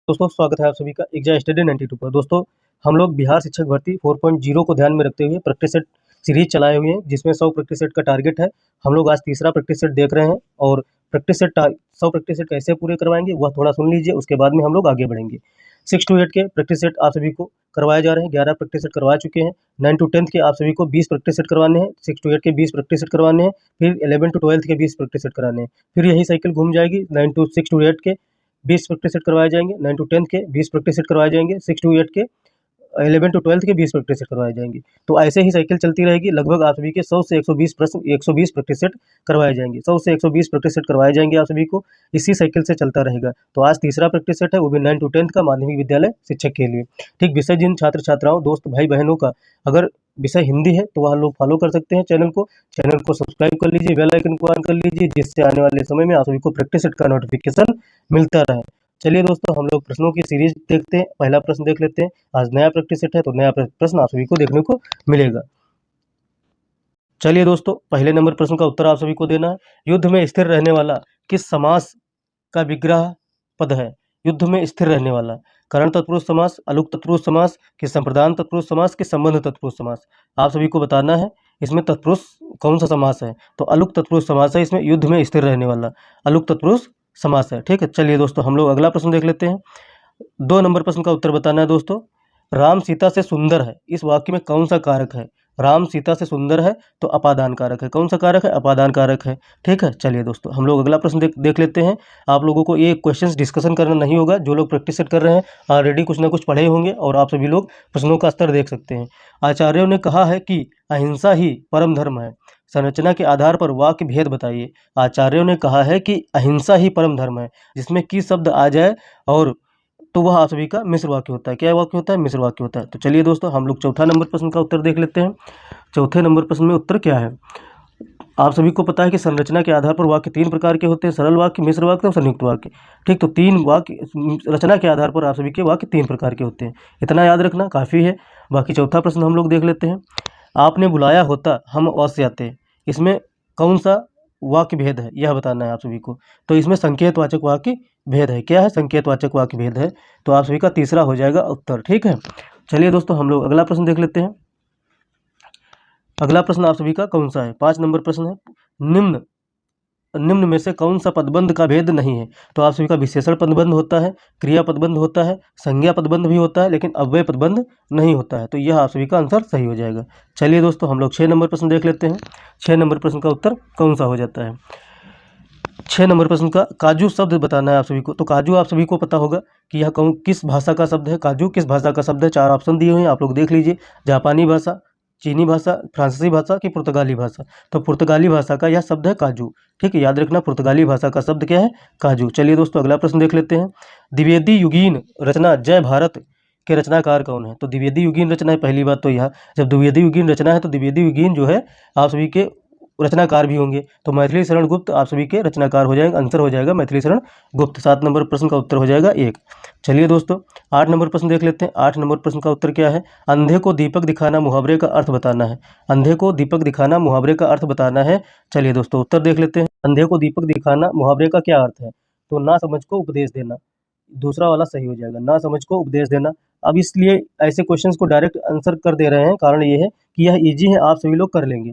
दोस्तों स्वागत है आप सभी का एग्जाम स्टडी 92 पर। दोस्तों हम लोग बिहार शिक्षक भर्ती 4.0 को ध्यान में रखते हुए प्रैक्टिस सेट सीरीज चलाए हुए हैं, जिसमें 100 प्रैक्टिस सेट का टारगेट है। हम लोग आज तीसरा प्रैक्टिस सेट देख रहे हैं और प्रैक्टिस सेट 100 प्रैक्टिस सेट कैसे पूरे करवाएंगे वह थोड़ा सुन लीजिए, उसके बाद में हम लोग आगे बढ़ेंगे। 6 to 8 के प्रैक्टिस सेट आप सभी को करवाए जा रहे हैं। 11 प्रैक्टिस सेट करवा चुके हैं। 9 to 10 के आप सभी को 20 प्रैक्टिस सेट करवाने हैं। 6 to 8 के 20 प्रैक्टिस सेट करवाने हैं। फिर 11 to 12 के 20 प्रैक्टिस सेट कराने हैं। फिर यही साइकिल घूम जाएगी। 6 to 8 के 20 प्रैक्टिस सेट करवाए जाएंगे। 9 to 10 के 20 प्रैक्टिस सेट करवाए जाएंगे। 6 to 8 के 11 to 12 के 20 प्रैक्टिस सेट करवाए जाएंगे। तो ऐसे ही साइकिल चलती रहेगी। लगभग आप सभी के 100 से 120 प्रश्न 120 प्रैक्टिस सेट करवाए जाएंगे। 100 से 120 प्रैक्टिस सेट करवाए जाएंगे आप सभी को। इसी साइकिल से चलता रहेगा। तो आज तीसरा प्रैक्टिस सेट है, वो भी 9 to 10 का माध्यमिक विद्यालय शिक्षक के लिए। ठीक, विषय जिन छात्र छात्राओं दोस्त भाई बहनों का अगर विषय हिंदी है तो वह लोग फॉलो कर सकते हैं चैनल को सब्सक्राइब कर लीजिए, बेल आइकन को ऑन कर लीजिए, जिससे आने वाले समय में आप सभी को प्रैक्टिस सेट का नोटिफिकेशन मिलता रहे। चलिए दोस्तों, हम लोग प्रश्नों की सीरीज देखते हैं। पहला प्रश्न देख लेते हैं। आज नया प्रैक्टिस सेट है तो नया प्रश्न आप सभी को देखने को मिलेगा। चलिए दोस्तों, पहले नंबर प्रश्न का उत्तर आप सभी को देना है। युद्ध में स्थिर रहने वाला किस समास का विग्रह पद है? युद्ध में स्थिर रहने वाला करण तत्पुरुष समास, अलुक तत्पुरुष समास, कि संप्रदान तत्पुरुष समास, कि संबंध तत्पुरुष समास। आप सभी को बताना है इसमें तत्पुरुष कौन सा समास है। तो अलुक तत्पुरुष समास है इसमें, युद्ध में स्थिर रहने वाला अलुक तत्पुरुष समास है। ठीक है, चलिए दोस्तों हम लोग अगला प्रश्न देख लेते हैं। 2 नंबर प्रश्न का उत्तर बताना है दोस्तों। राम सीता से सुंदर है, इस वाक्य में कौन सा कारक है? राम सीता से सुंदर है तो अपादान कारक है। कौन सा कारक है? अपादान कारक है। ठीक है, चलिए दोस्तों हम लोग अगला प्रश्न देख लेते हैं। आप लोगों को ये क्वेश्चंस डिस्कशन करना नहीं होगा। जो लोग प्रैक्टिस सेट कर रहे हैं ऑलरेडी कुछ ना कुछ पढ़े होंगे और आप सभी लोग प्रश्नों का स्तर देख सकते हैं। आचार्यों ने कहा है कि अहिंसा ही परम धर्म है। संरचना के आधार पर वाक्य भेद बताइए। आचार्यों ने कहा है कि अहिंसा ही परम धर्म है, जिसमें की शब्द आ जाए और तो वह आप सभी का मिश्र वाक्य होता है। क्या वाक्य होता है? मिश्र वाक्य होता है। तो चलिए दोस्तों हम लोग चौथा नंबर प्रश्न का उत्तर देख लेते हैं। चौथे नंबर प्रश्न में उत्तर क्या है? आप सभी को पता है कि संरचना के आधार पर वाक्य 3 प्रकार के होते हैं, सरल वाक्य, मिश्र वाक्य और संयुक्त वाक्य। ठीक, तो 3 वाक्य रचना के आधार पर आप सभी के वाक्य 3 प्रकार के होते हैं। इतना याद रखना काफ़ी है। बाकी चौथा प्रश्न हम लोग देख लेते हैं। आपने बुलाया होता हम अवश्य आते, इसमें कौन सा वाक्य भेद है यह बताना है आप सभी को। तो इसमें संकेतवाचक वाक्य भेद है। क्या है? संकेतवाचक वाक्य भेद है। तो आप सभी का तीसरा हो जाएगा उत्तर। ठीक है, चलिए दोस्तों हम लोग अगला प्रश्न देख लेते हैं। अगला प्रश्न आप सभी का कौन सा है? 5 नंबर प्रश्न है। निम्न निम्न में से कौन सा पदबंध का भेद नहीं है? तो आप सभी का विशेषण पदबंध होता है, क्रिया पदबंध होता है, संज्ञा पदबंध भी होता है, लेकिन अव्यय पदबंध नहीं होता है। तो यह आप सभी का आंसर सही हो जाएगा। चलिए दोस्तों हम लोग 6 नंबर प्रश्न देख लेते हैं। 6 नंबर प्रश्न का उत्तर कौन सा हो जाता है? 6 नंबर प्रश्न का काजू शब्द बताना है आप सभी को। तो काजू आप सभी को पता होगा कि यह किस भाषा का शब्द है। काजू किस भाषा का शब्द है? 4 ऑप्शन दिए हुए हैं, आप लोग देख लीजिए। जापानी भाषा, चीनी भाषा, फ्रांसीसी भाषा की पुर्तगाली भाषा। तो पुर्तगाली भाषा का यह शब्द है काजू। ठीक है, याद रखना पुर्तगाली भाषा का शब्द क्या है? काजू। चलिए दोस्तों अगला प्रश्न देख लेते हैं। द्विवेदी युगीन रचना जय भारत के रचनाकार कौन है? तो द्विवेदी युगीन रचना है। पहली बात तो यह, जब द्विवेदी युगीन रचना है तो द्विवेदी युगीन जो है आप सभी के रचनाकार भी होंगे। तो मैथिली शरण गुप्त आप सभी के रचनाकार हो जाएंगे। आंसर हो जाएगा मैथिली शरण गुप्त। 7 नंबर प्रश्न का उत्तर हो जाएगा 1। चलिए दोस्तों 8 नंबर प्रश्न देख लेते हैं। 8 नंबर प्रश्न का उत्तर क्या है? अंधे को दीपक दिखाना मुहावरे का अर्थ बताना है। अंधे को दीपक दिखाना मुहावरे का अर्थ बताना है। चलिए दोस्तों उत्तर देख लेते हैं। अंधे को दीपक दिखाना मुहावरे का क्या अर्थ है? तो ना समझ को उपदेश देना। दूसरा वाला सही हो जाएगा, ना समझ को उपदेश देना। अब इसलिए ऐसे क्वेश्चंस को डायरेक्ट आंसर कर दे रहे हैं, कारण ये है कि यह इजी है, आप सभी लोग कर लेंगे।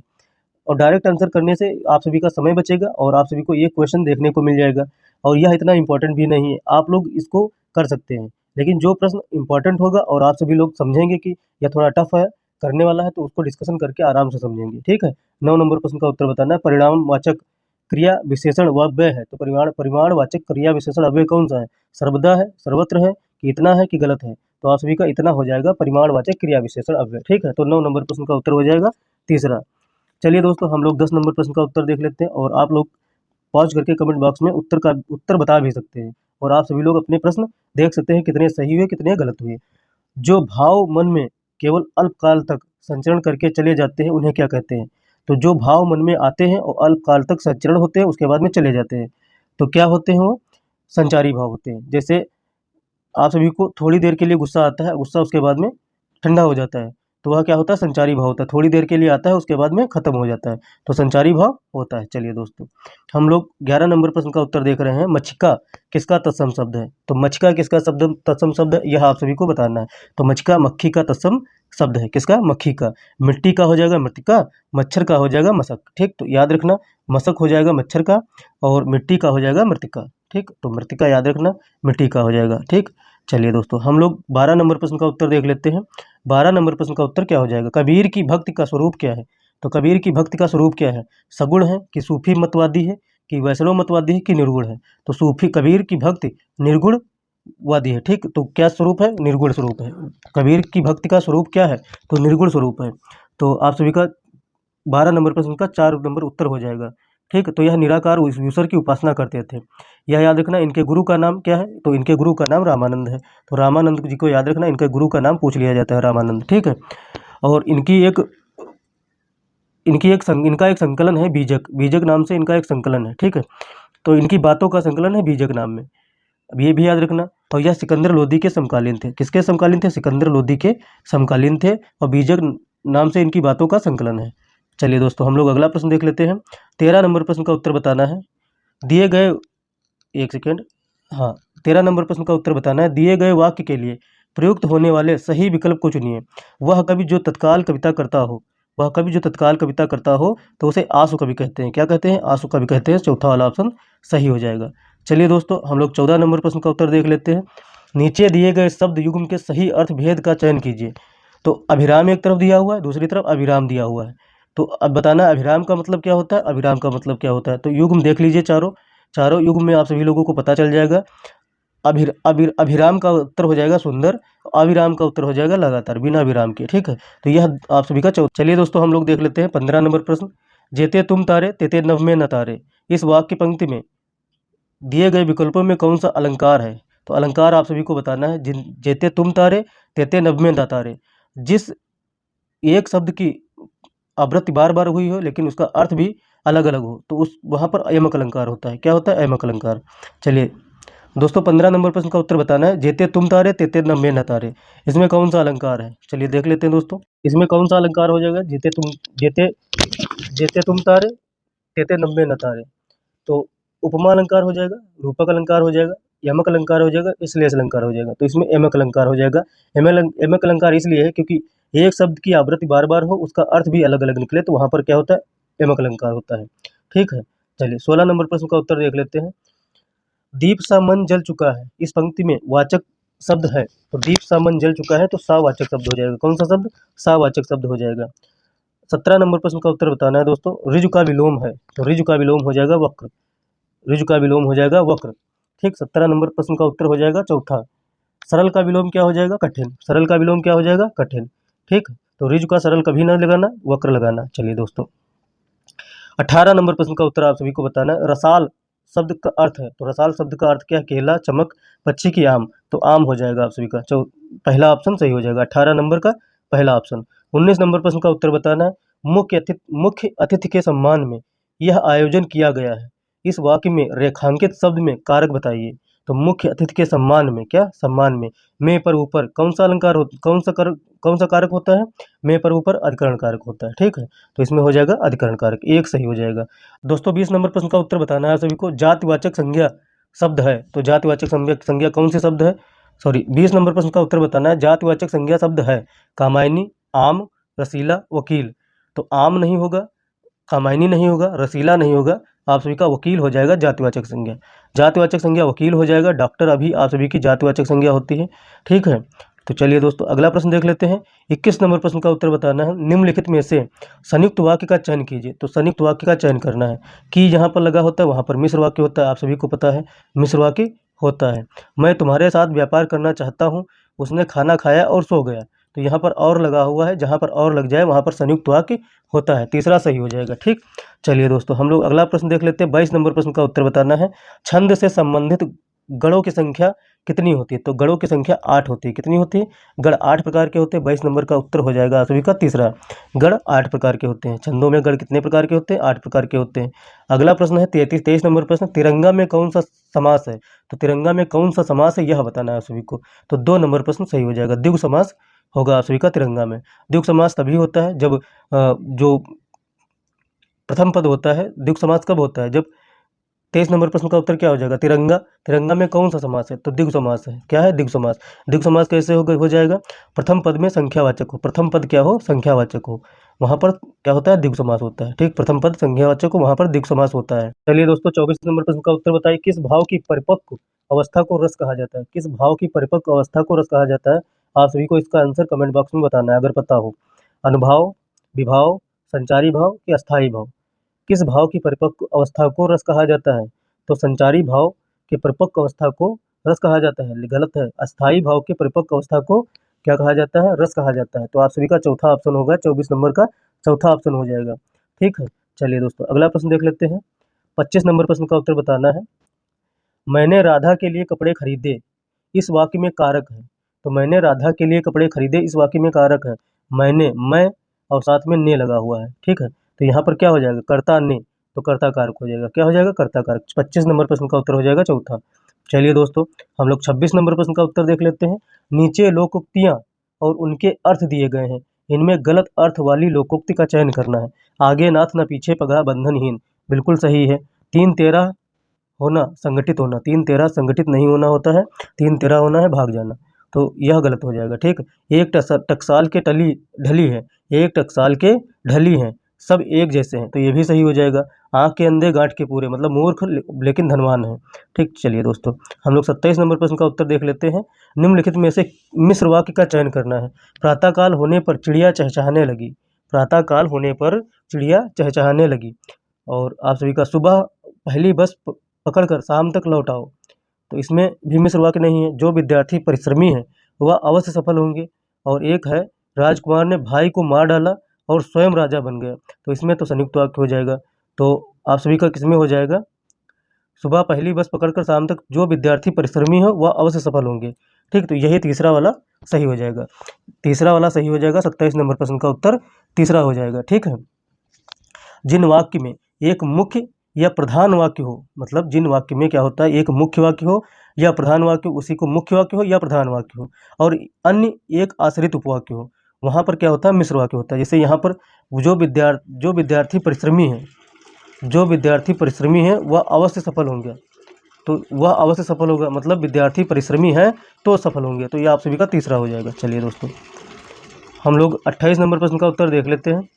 और डायरेक्ट आंसर करने से आप सभी का समय बचेगा और आप सभी को ये क्वेश्चन देखने को मिल जाएगा। और यह इतना इम्पोर्टेंट भी नहीं है, आप लोग इसको कर सकते हैं। लेकिन जो प्रश्न इम्पोर्टेंट होगा और आप सभी लोग समझेंगे कि यह थोड़ा टफ है करने वाला है, तो उसको डिस्कशन करके आराम से समझेंगे। ठीक है, 9 नंबर प्रश्न का उत्तर बताना है। परिणामवाचक क्रिया विशेषण व अव्यय है। तो परिमाणवाचक क्रिया विशेषण अव्यय कौन सा है? सर्वदा है, सर्वत्र है, कि इतना है, कि गलत है? तो आप सभी का इतना हो जाएगा परिमाणवाचक क्रिया विशेषण अव्यय। ठीक है, तो 9 नंबर प्रश्न का उत्तर हो जाएगा तीसरा। चलिए दोस्तों हम लोग 10 नंबर प्रश्न का उत्तर देख लेते हैं और आप लोग पॉज करके कमेंट बॉक्स में उत्तर बता भी सकते हैं और आप सभी लोग अपने प्रश्न देख सकते हैं कितने सही हुए कितने गलत हुए। जो भाव मन में केवल अल्पकाल तक संचरण करके चले जाते हैं उन्हें क्या कहते हैं? तो जो भाव मन में आते हैं और अल्पकाल तक संचरण होते हैं उसके बाद में चले जाते हैं, तो क्या होते हैं? वो संचारी भाव होते हैं। जैसे आप सभी को थोड़ी देर के लिए गुस्सा आता है, गुस्सा उसके बाद में ठंडा हो जाता है, तो वह क्या होता है, संचारी भाव होता है, थोड़ी देर के लिए आता है उसके बाद में खत्म हो जाता है, तो संचारी भाव होता है। चलिए दोस्तों, हम लोग 11 नंबर प्रश्न का उत्तर देख रहे हैं। मच्छिका किसका तत्सम शब्द है? तो मच्छिका किसका शब्द तत्सम शब्द है, यह आप सभी को बताना है। तो मच्छिका मक्खी का तत्सम शब्द है, किसका? मक्खी का। मिट्टी का हो जाएगा मृतिका, मच्छर का हो जाएगा मशक। ठीक, तो याद रखना, मशक हो जाएगा मच्छर का और मिट्टी का हो जाएगा मृतिका। ठीक, तो मृतिका याद रखना, मिट्टी का हो जाएगा। ठीक, चलिए दोस्तों, हम लोग 12 नंबर प्रश्न का उत्तर देख लेते हैं। 12 नंबर प्रश्न का उत्तर क्या हो जाएगा? कबीर की भक्ति का स्वरूप क्या है? तो कबीर की भक्ति का स्वरूप क्या है? सगुण है कि सूफी मतवादी है कि वैष्णव मतवादी है कि निर्गुण है? तो सूफी कबीर की भक्ति निर्गुण वादी है। ठीक, तो क्या स्वरूप है? निर्गुण स्वरूप है। कबीर की भक्ति का स्वरूप क्या है? तो निर्गुण स्वरूप है। तो आप सभी का 12 नंबर प्रश्न का 4 नंबर उत्तर हो जाएगा। ठीक, तो यह निराकार ईश्वर की उपासना करते थे। यह याद रखना, इनके गुरु का नाम क्या है? तो इनके गुरु का नाम रामानंद है। तो रामानंद जी को याद रखना, इनके गुरु का नाम पूछ लिया जाता है, रामानंद। ठीक है, और इनका एक संकलन है बीजक, बीजक नाम से इनका एक संकलन है। ठीक है, तो इनकी बातों का संकलन है बीजक नाम में, अब ये भी याद रखना। और यह सिकंदर लोदी के समकालीन थे। किसके समकालीन थे? सिकंदर लोदी के समकालीन थे, और बीजक नाम से इनकी बातों का संकलन है। चलिए दोस्तों, हम लोग अगला प्रश्न देख लेते हैं। 13 नंबर प्रश्न का उत्तर बताना है। दिए गए, एक सेकेंड, हाँ, 13 नंबर प्रश्न का उत्तर बताना है। दिए गए वाक्य के लिए प्रयुक्त होने वाले सही विकल्प को चुनिए। वह कवि जो तत्काल कविता करता हो, वह कवि जो तत्काल कविता करता हो तो उसे आंसू कवि कहते हैं। क्या कहते हैं? आंसू कवि कहते हैं। चौथा वाला ऑप्शन सही हो जाएगा। चलिए दोस्तों, हम लोग 14 नंबर प्रश्न का उत्तर देख लेते हैं। नीचे दिए गए शब्द युग्म के सही अर्थ भेद का चयन कीजिए। तो अभिराम एक तरफ दिया हुआ है, दूसरी तरफ अभिराम दिया हुआ है। तो अब बताना अभिराम का मतलब क्या होता है, अभिराम का मतलब क्या होता है। तो युग्म देख लीजिए, चारों युग्म में आप सभी लोगों को पता चल जाएगा। अभिराम का उत्तर हो जाएगा सुंदर, अविराम का उत्तर हो जाएगा लगातार, बिना विराम के। ठीक है, तो यह आप सभी का चलिए दोस्तों, हम लोग देख लेते हैं 15 नंबर प्रश्न। जेते तुम तारे तेते नभ में न तारे, इस वाक्य पंक्ति में दिए गए विकल्पों में कौन सा अलंकार है? तो अलंकार आप सभी को बताना है। जिन जेते तुम तारे तेते नभ में न तारे, जिस एक शब्द की आवृत्ति बार बार हुई हो लेकिन उसका अर्थ भी अलग अलग हो, तो उस वहाँ पर अयमक अलंकार होता है। क्या होता है? अयमक अलंकार। चलिए दोस्तों, 15 नंबर प्रश्न का उत्तर बताना है। जेते तुम तारे तेते नभ न तारे, इसमें कौन सा अलंकार है? चलिए देख लेते हैं दोस्तों, इसमें कौन सा अलंकार हो जाएगा? जेते जेते तुम तारे तेते नभ न तारे, तो उपमा अलंकार हो जाएगा, रूपक अलंकार हो जाएगा, यमक अलंकार हो जाएगा, श्लेष अलंकार हो जाएगा। तो इसमें एमक अलंकार हो जाएगा। एमक अलंकार इसलिए है क्योंकि एक शब्द की आवृत्ति बार बार हो, उसका अर्थ भी अलग अलग निकले, तो वहाँ पर क्या होता है? एमक अलंकार होता है। ठीक है, चलिए 16 नंबर प्रश्न का उत्तर देख लेते हैं। दीप सा मन जल चुका है, इस पंक्ति में वाचक शब्द है। तो दीप सा मन जल चुका है, तो सावाचक शब्द हो जाएगा। कौन सा शब्द? सावाचक शब्द हो जाएगा। 17 नंबर प्रश्न का उत्तर बताना है दोस्तों। ऋजु का विलोम है, तो ऋजु का विलोम हो जाएगा वक्र, ऋजु का विलोम हो जाएगा वक्र। ठीक, 17 नंबर प्रश्न का उत्तर हो जाएगा चौथा। सरल का विलोम क्या हो जाएगा? कठिन। सरल का विलोम क्या हो जाएगा? कठिन। ठीक, तो ऋजु का सरल कभी ना लगाना, वक्र लगाना। चलिए दोस्तों, 18 नंबर प्रश्न का उत्तर आप सभी को बताना है। रसाल शब्द का अर्थ है, तो रसाल शब्द का अर्थ क्या है? केला, चमक, पक्षी की आम, तो आम हो जाएगा आप सभी का। पहला ऑप्शन सही हो जाएगा, 18 नंबर का पहला ऑप्शन। 19 नंबर प्रश्न का उत्तर बताना है। मुख्य अतिथि के सम्मान में यह आयोजन किया गया है, इस वाक्य में रेखांकित शब्द में कारक बताइए। तो मुख्य अतिथि के सम्मान में, क्या सम्मान में पर ऊपर कौन सा अलंकार हो, कौन सा कारक होता है? में पर ऊपर अधिकरण कारक होता है। ठीक है, तो इसमें हो जाएगा अधिकरण कारक, एक सही हो जाएगा। दोस्तों 20 नंबर प्रश्न का उत्तर बताना है सभी को। जातिवाचक संज्ञा शब्द है, तो जातिवाचक संज्ञा कौन से शब्द है? 20 नंबर प्रश्न का उत्तर बताना है। जातिवाचक संज्ञा शब्द है कामायनी, आम, रसीला, वकील। तो आम नहीं होगा, कामायनी नहीं होगा, रसीला नहीं होगा, आप सभी का वकील हो जाएगा जातिवाचक संज्ञा। जातिवाचक संज्ञा वकील हो जाएगा, डॉक्टर अभी आप सभी की जातिवाचक संज्ञा होती है। ठीक है, तो चलिए दोस्तों, अगला प्रश्न देख लेते हैं। 21 नंबर प्रश्न का उत्तर बताना है। निम्नलिखित में से संयुक्त वाक्य का चयन कीजिए। तो संयुक्त वाक्य का चयन करना है। कि जहाँ पर लगा होता है वहाँ पर मिश्र वाक्य होता है, आप सभी को पता है मिश्र वाक्य होता है। मैं तुम्हारे साथ व्यापार करना चाहता हूँ, उसने खाना खाया और सो गया। तो यहाँ पर और लगा हुआ है, जहाँ पर और लग जाए वहाँ पर संयुक्त वाक्य होता है, तीसरा सही हो जाएगा। ठीक, चलिए दोस्तों, हम लोग अगला प्रश्न देख लेते हैं। 22 नंबर प्रश्न का उत्तर बताना है। छंद से संबंधित गणों की संख्या कितनी होती है? तो गणों की संख्या 8 होती है। कितनी होती है? गण 8 प्रकार के होते हैं। 22 नंबर का उत्तर हो जाएगा आप सभी का तीसरा। गण 8 प्रकार के होते हैं। छंदों में गण कितने प्रकार के होते हैं? 8 प्रकार के होते हैं। अगला प्रश्न है 23 नंबर प्रश्न। तिरंगा में कौन सा समास है? तो तिरंगा में कौन सा समास है यह बताना है आप सभी को। तो 2 नंबर प्रश्न सही हो जाएगा। द्विगु समास होगा आप सभी का तिरंगा में। द्विगु समास तभी होता है जब जो प्रथम पद होता है, द्विगु समास कब होता है? जब 23 नंबर प्रश्न का उत्तर क्या हो जाएगा? तिरंगा। तिरंगा में कौन सा समास है? तो द्विगु समास है। क्या है? द्विगु समास। द्विगु समास कैसे हो जाएगा? प्रथम पद में संख्यावाचक हो, प्रथम पद क्या हो? संख्यावाचक हो, वहां पर क्या होता है? द्विगु समास होता है। ठीक, प्रथम पद संख्यावाचक हो, वहां पर द्विगु समास होता है। चलिए दोस्तों, 24 नंबर प्रश्न का उत्तर बताइए। किस भाव की परिपक्व अवस्था को रस कहा जाता है? किस भाव की परिपक्व अवस्था को रस कहा जाता है? आप सभी को इसका आंसर कमेंट बॉक्स में बताना है अगर पता हो। अनुभाव, विभाव, संचारी भाव या अस्थायी भाव? किस भाव की परिपक्व अवस्था को रस कहा जाता है? तो संचारी भाव के परिपक्व अवस्था को रस कहा जाता है। गलत है, अस्थायी भाव के परिपक्व अवस्था को क्या कहा जाता है? रस कहा जाता है। तो आप सभी का चौथा ऑप्शन होगा, 24 नंबर का चौथा ऑप्शन हो जाएगा। ठीक है, चलिए दोस्तों अगला प्रश्न देख लेते हैं। 25 नंबर प्रश्न का उत्तर बताना है। मैंने राधा के लिए कपड़े खरीदे, इस वाक्य में कारक है। तो मैंने राधा के लिए कपड़े खरीदे, इस वाक्य में कारक है मैंने, मैं और साथ में ने लगा हुआ है। ठीक है, तो यहाँ पर क्या हो जाएगा? कर्ता ने, तो कर्ता कारक हो जाएगा। क्या हो जाएगा? कर्ता कारक। 25 नंबर प्रश्न का उत्तर हो जाएगा चौथा। चलिए दोस्तों, हम लोग 26 नंबर प्रश्न का उत्तर देख लेते हैं। नीचे लोकोक्तियां और उनके अर्थ दिए गए हैं, इनमें गलत अर्थ वाली लोकोक्ति का चयन करना है। आगे नाथ न पीछे पगहा बंधनहीन, बिल्कुल सही है। 3-13 होना संगठित होना, 3-13 संगठित नहीं होना होता है, 3-13 होना है भाग जाना, तो यह गलत हो जाएगा। ठीक, एक टकसाल के टली ढली है, एक टकसाल के ढली हैं, सब एक जैसे हैं, तो ये भी सही हो जाएगा। आँख के अंधे गांठ के पूरे, मतलब मूर्ख लेकिन धनवान है। ठीक, चलिए दोस्तों हम लोग 27 नंबर प्रश्न का उत्तर देख लेते हैं। निम्नलिखित में से मिश्र वाक्य का चयन करना है। प्रातःकाल होने पर चिड़िया चहचहाने लगी, प्रातःकाल होने पर चिड़िया चहचहाने लगी। और आप सभी का सुबह पहली बस पकड़कर शाम तक लौट आओ, तो इसमें भी मिश्र वाक्य नहीं है। जो विद्यार्थी परिश्रमी है वह अवश्य सफल होंगे। और एक है राजकुमार ने भाई को मार डाला और स्वयं राजा बन गया, तो इसमें तो संयुक्त वाक्य हो जाएगा। तो आप सभी का किसमें हो जाएगा? सुबह पहली बस पकड़कर शाम तक जो विद्यार्थी परिश्रमी हो वह अवश्य सफल होंगे। ठीक, तो यही तीसरा वाला सही हो जाएगा। तीसरा वाला सही हो जाएगा, 27 नंबर प्रश्न का उत्तर तीसरा हो जाएगा। ठीक है, जिन वाक्य में एक मुख्य या प्रधान वाक्य हो, मतलब जिन वाक्य में क्या होता है? एक मुख्य वाक्य हो या प्रधान वाक्य, उसी को मुख्य वाक्य हो या प्रधान वाक्य हो, और अन्य एक आश्रित उपवाक्य हो, वहाँ पर क्या होता है? मिश्र वाक्य होता है। जैसे यहाँ पर जो विद्यार्थी परिश्रमी है, जो विद्यार्थी परिश्रमी है वह अवश्य सफल होंगे, तो वह अवश्य सफल होगा, मतलब विद्यार्थी परिश्रमी है तो सफल होंगे, तो ये आप सभी का तीसरा हो जाएगा। चलिए दोस्तों, हम लोग 28 नंबर प्रश्न का उत्तर देख लेते हैं।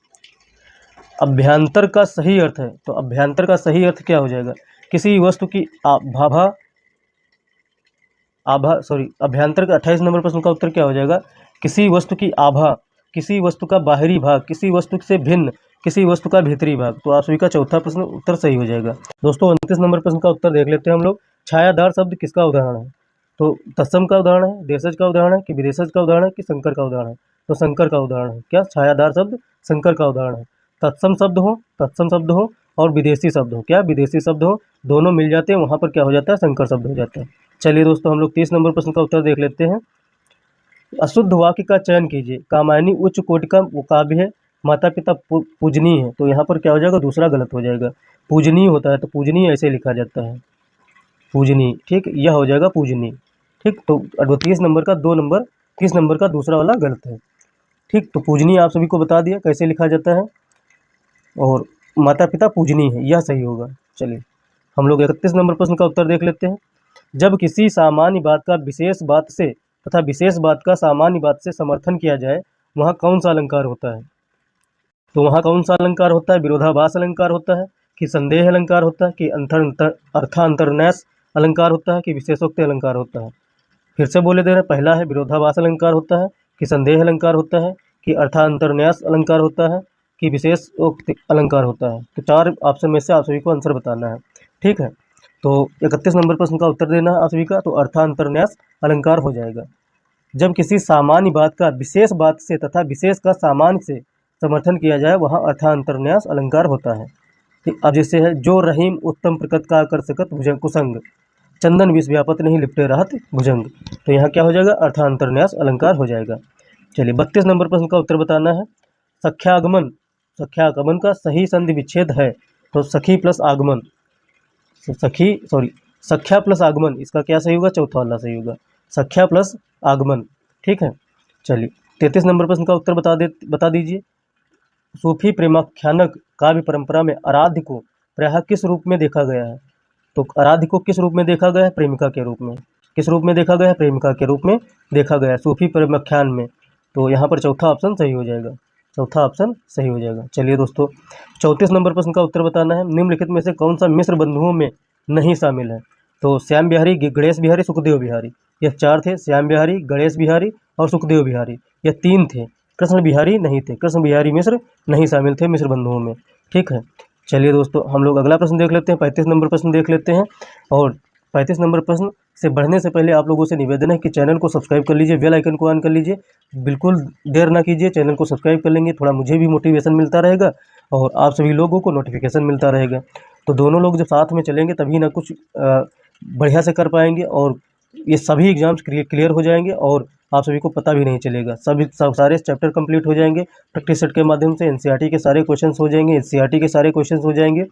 अभ्यांतर का सही अर्थ है, तो अभ्यांतर का सही अर्थ क्या हो जाएगा? किसी वस्तु की अभ्यांतर का 28 नंबर प्रश्न का उत्तर क्या हो जाएगा? किसी वस्तु की आभा, किसी वस्तु का बाहरी भाग, किसी वस्तु से भिन्न, किसी वस्तु का भीतरी भाग। तो आप सभी का चौथा प्रश्न उत्तर सही हो जाएगा। दोस्तों 29 नंबर प्रश्न का उत्तर देख लेते हैं हम लोग। छायादार शब्द किसका उदाहरण है? तो तत्सम का उदाहरण है, देशज का उदाहरण है, कि विदेशज का उदाहरण है, कि संकर का उदाहरण है? तो संकर का उदाहरण है। क्या? छायादार शब्द संकर का उदाहरण है। तत्सम शब्द हो और विदेशी शब्द हो, क्या? विदेशी शब्द हो, दोनों मिल जाते हैं, वहाँ पर क्या हो जाता है? संकर शब्द हो जाता है। चलिए दोस्तों, हम लोग 30 नंबर प्रश्न का उत्तर देख लेते हैं। अशुद्ध वाक्य का चयन कीजिए। कामायनी उच्च कोटि का वो काव्य है, माता पिता पूजनीय है, तो यहाँ पर क्या हो जाएगा? दूसरा गलत हो जाएगा। पूजनीय होता है, तो पूजनीय ऐसे लिखा जाता है, पूजनीय। ठीक, यह हो जाएगा पूजनीय। ठीक, तो 38 नंबर का 2 नंबर, 30 नंबर का दूसरा वाला गलत है। ठीक, तो पूजनीय आप सभी को बता दिया कैसे लिखा जाता है, और माता पिता पूजनीय है, यह सही होगा। चलिए हम लोग 31 नंबर प्रश्न का उत्तर देख लेते हैं। जब किसी सामान्य बात का विशेष बात से तथा विशेष बात का सामान्य बात से समर्थन किया जाए, वहाँ कौन सा अलंकार होता है? तो वहाँ कौन सा अलंकार होता है? विरोधाभास अलंकार होता है, कि संदेह अलंकार होता है, कि अर्थांतरन्यास अलंकार होता है, कि विशेषोक्त अलंकार होता है? फिर से बोले दे रहे हैं। पहला है विरोधाभास अलंकार होता है, कि संदेह अलंकार होता है, कि अर्थांतरन्यास अलंकार होता है, कि विशेषोक्त अलंकार होता है? तो 4 ऑप्शन में से आप सभी को आंसर बताना है। ठीक है, तो 31 नंबर प्रश्न का उत्तर देना है आप सभी का, तो अर्थांतरन्यास अलंकार हो जाएगा। जब किसी सामान्य बात का विशेष बात से तथा विशेष का सामान्य से समर्थन किया जाए, वहाँ अर्थांतरन्यास अलंकार होता है। ठीक, अब जैसे है, जो रहीम उत्तम प्रकृत का कर सकत भुजंग कुसंग, चंदन विष व्यापत नहीं लिपटे रहत भुजंग, तो यहाँ क्या हो जाएगा? अर्थांतरन्यास अलंकार हो जाएगा। चलिए 32 नंबर प्रश्न का उत्तर बताना है। सख्यागमन, सख्यागमन का सही संधि विच्छेद है, तो सखी प्लस आगमन, सख्या प्लस आगमन, इसका क्या सही होगा? चौथा वाला सही होगा, सख्या प्लस आगमन। ठीक है, चलिए 33 नंबर प्रश्न का उत्तर बता दीजिए। सूफी प्रेमाख्यानक काव्य परंपरा में आराध्य को प्रायः किस रूप में देखा गया है? तो आराध्य को किस रूप में देखा गया है? प्रेमिका के रूप में। किस रूप में देखा गया है? प्रेमिका के रूप में देखा गया है सूफी प्रेमाख्यान में। तो यहाँ पर चौथा ऑप्शन सही हो जाएगा। चौथा ऑप्शन सही हो जाएगा। चलिए दोस्तों, 34 नंबर प्रश्न का उत्तर बताना है। निम्नलिखित में से कौन सा मिस्र बंधुओं में नहीं शामिल है? तो श्याम बिहारी, गणेश बिहारी, सुखदेव बिहारी, यह 4 थे। श्याम बिहारी, गणेश बिहारी और सुखदेव बिहारी, यह 3 थे। कृष्ण बिहारी नहीं थे। कृष्ण बिहारी मिश्र नहीं शामिल थे मिस्र बंधुओं में। ठीक है, चलिए दोस्तों, हम लोग अगला प्रश्न देख लेते हैं। 35 नंबर प्रश्न देख लेते हैं। और 35 नंबर प्रश्न से बढ़ने से पहले आप लोगों से निवेदन है कि चैनल को सब्सक्राइब कर लीजिए, बेल आइकन को ऑन कर लीजिए। बिल्कुल देर ना कीजिए, चैनल को सब्सक्राइब कर लेंगे, थोड़ा मुझे भी मोटिवेशन मिलता रहेगा और आप सभी लोगों को नोटिफिकेशन मिलता रहेगा। तो दोनों लोग जब साथ में चलेंगे तभी ना कुछ बढ़िया से कर पाएंगे और ये सभी एग्जाम्स क्लियर हो जाएंगे और आप सभी को पता भी नहीं चलेगा। सारे चैप्टर कंप्लीट हो जाएंगे प्रैक्टिस सेट के माध्यम से। एनसीईआरटी के सारे क्वेश्चंस हो जाएंगे, एनसीईआरटी के सारे क्वेश्चंस हो जाएंगे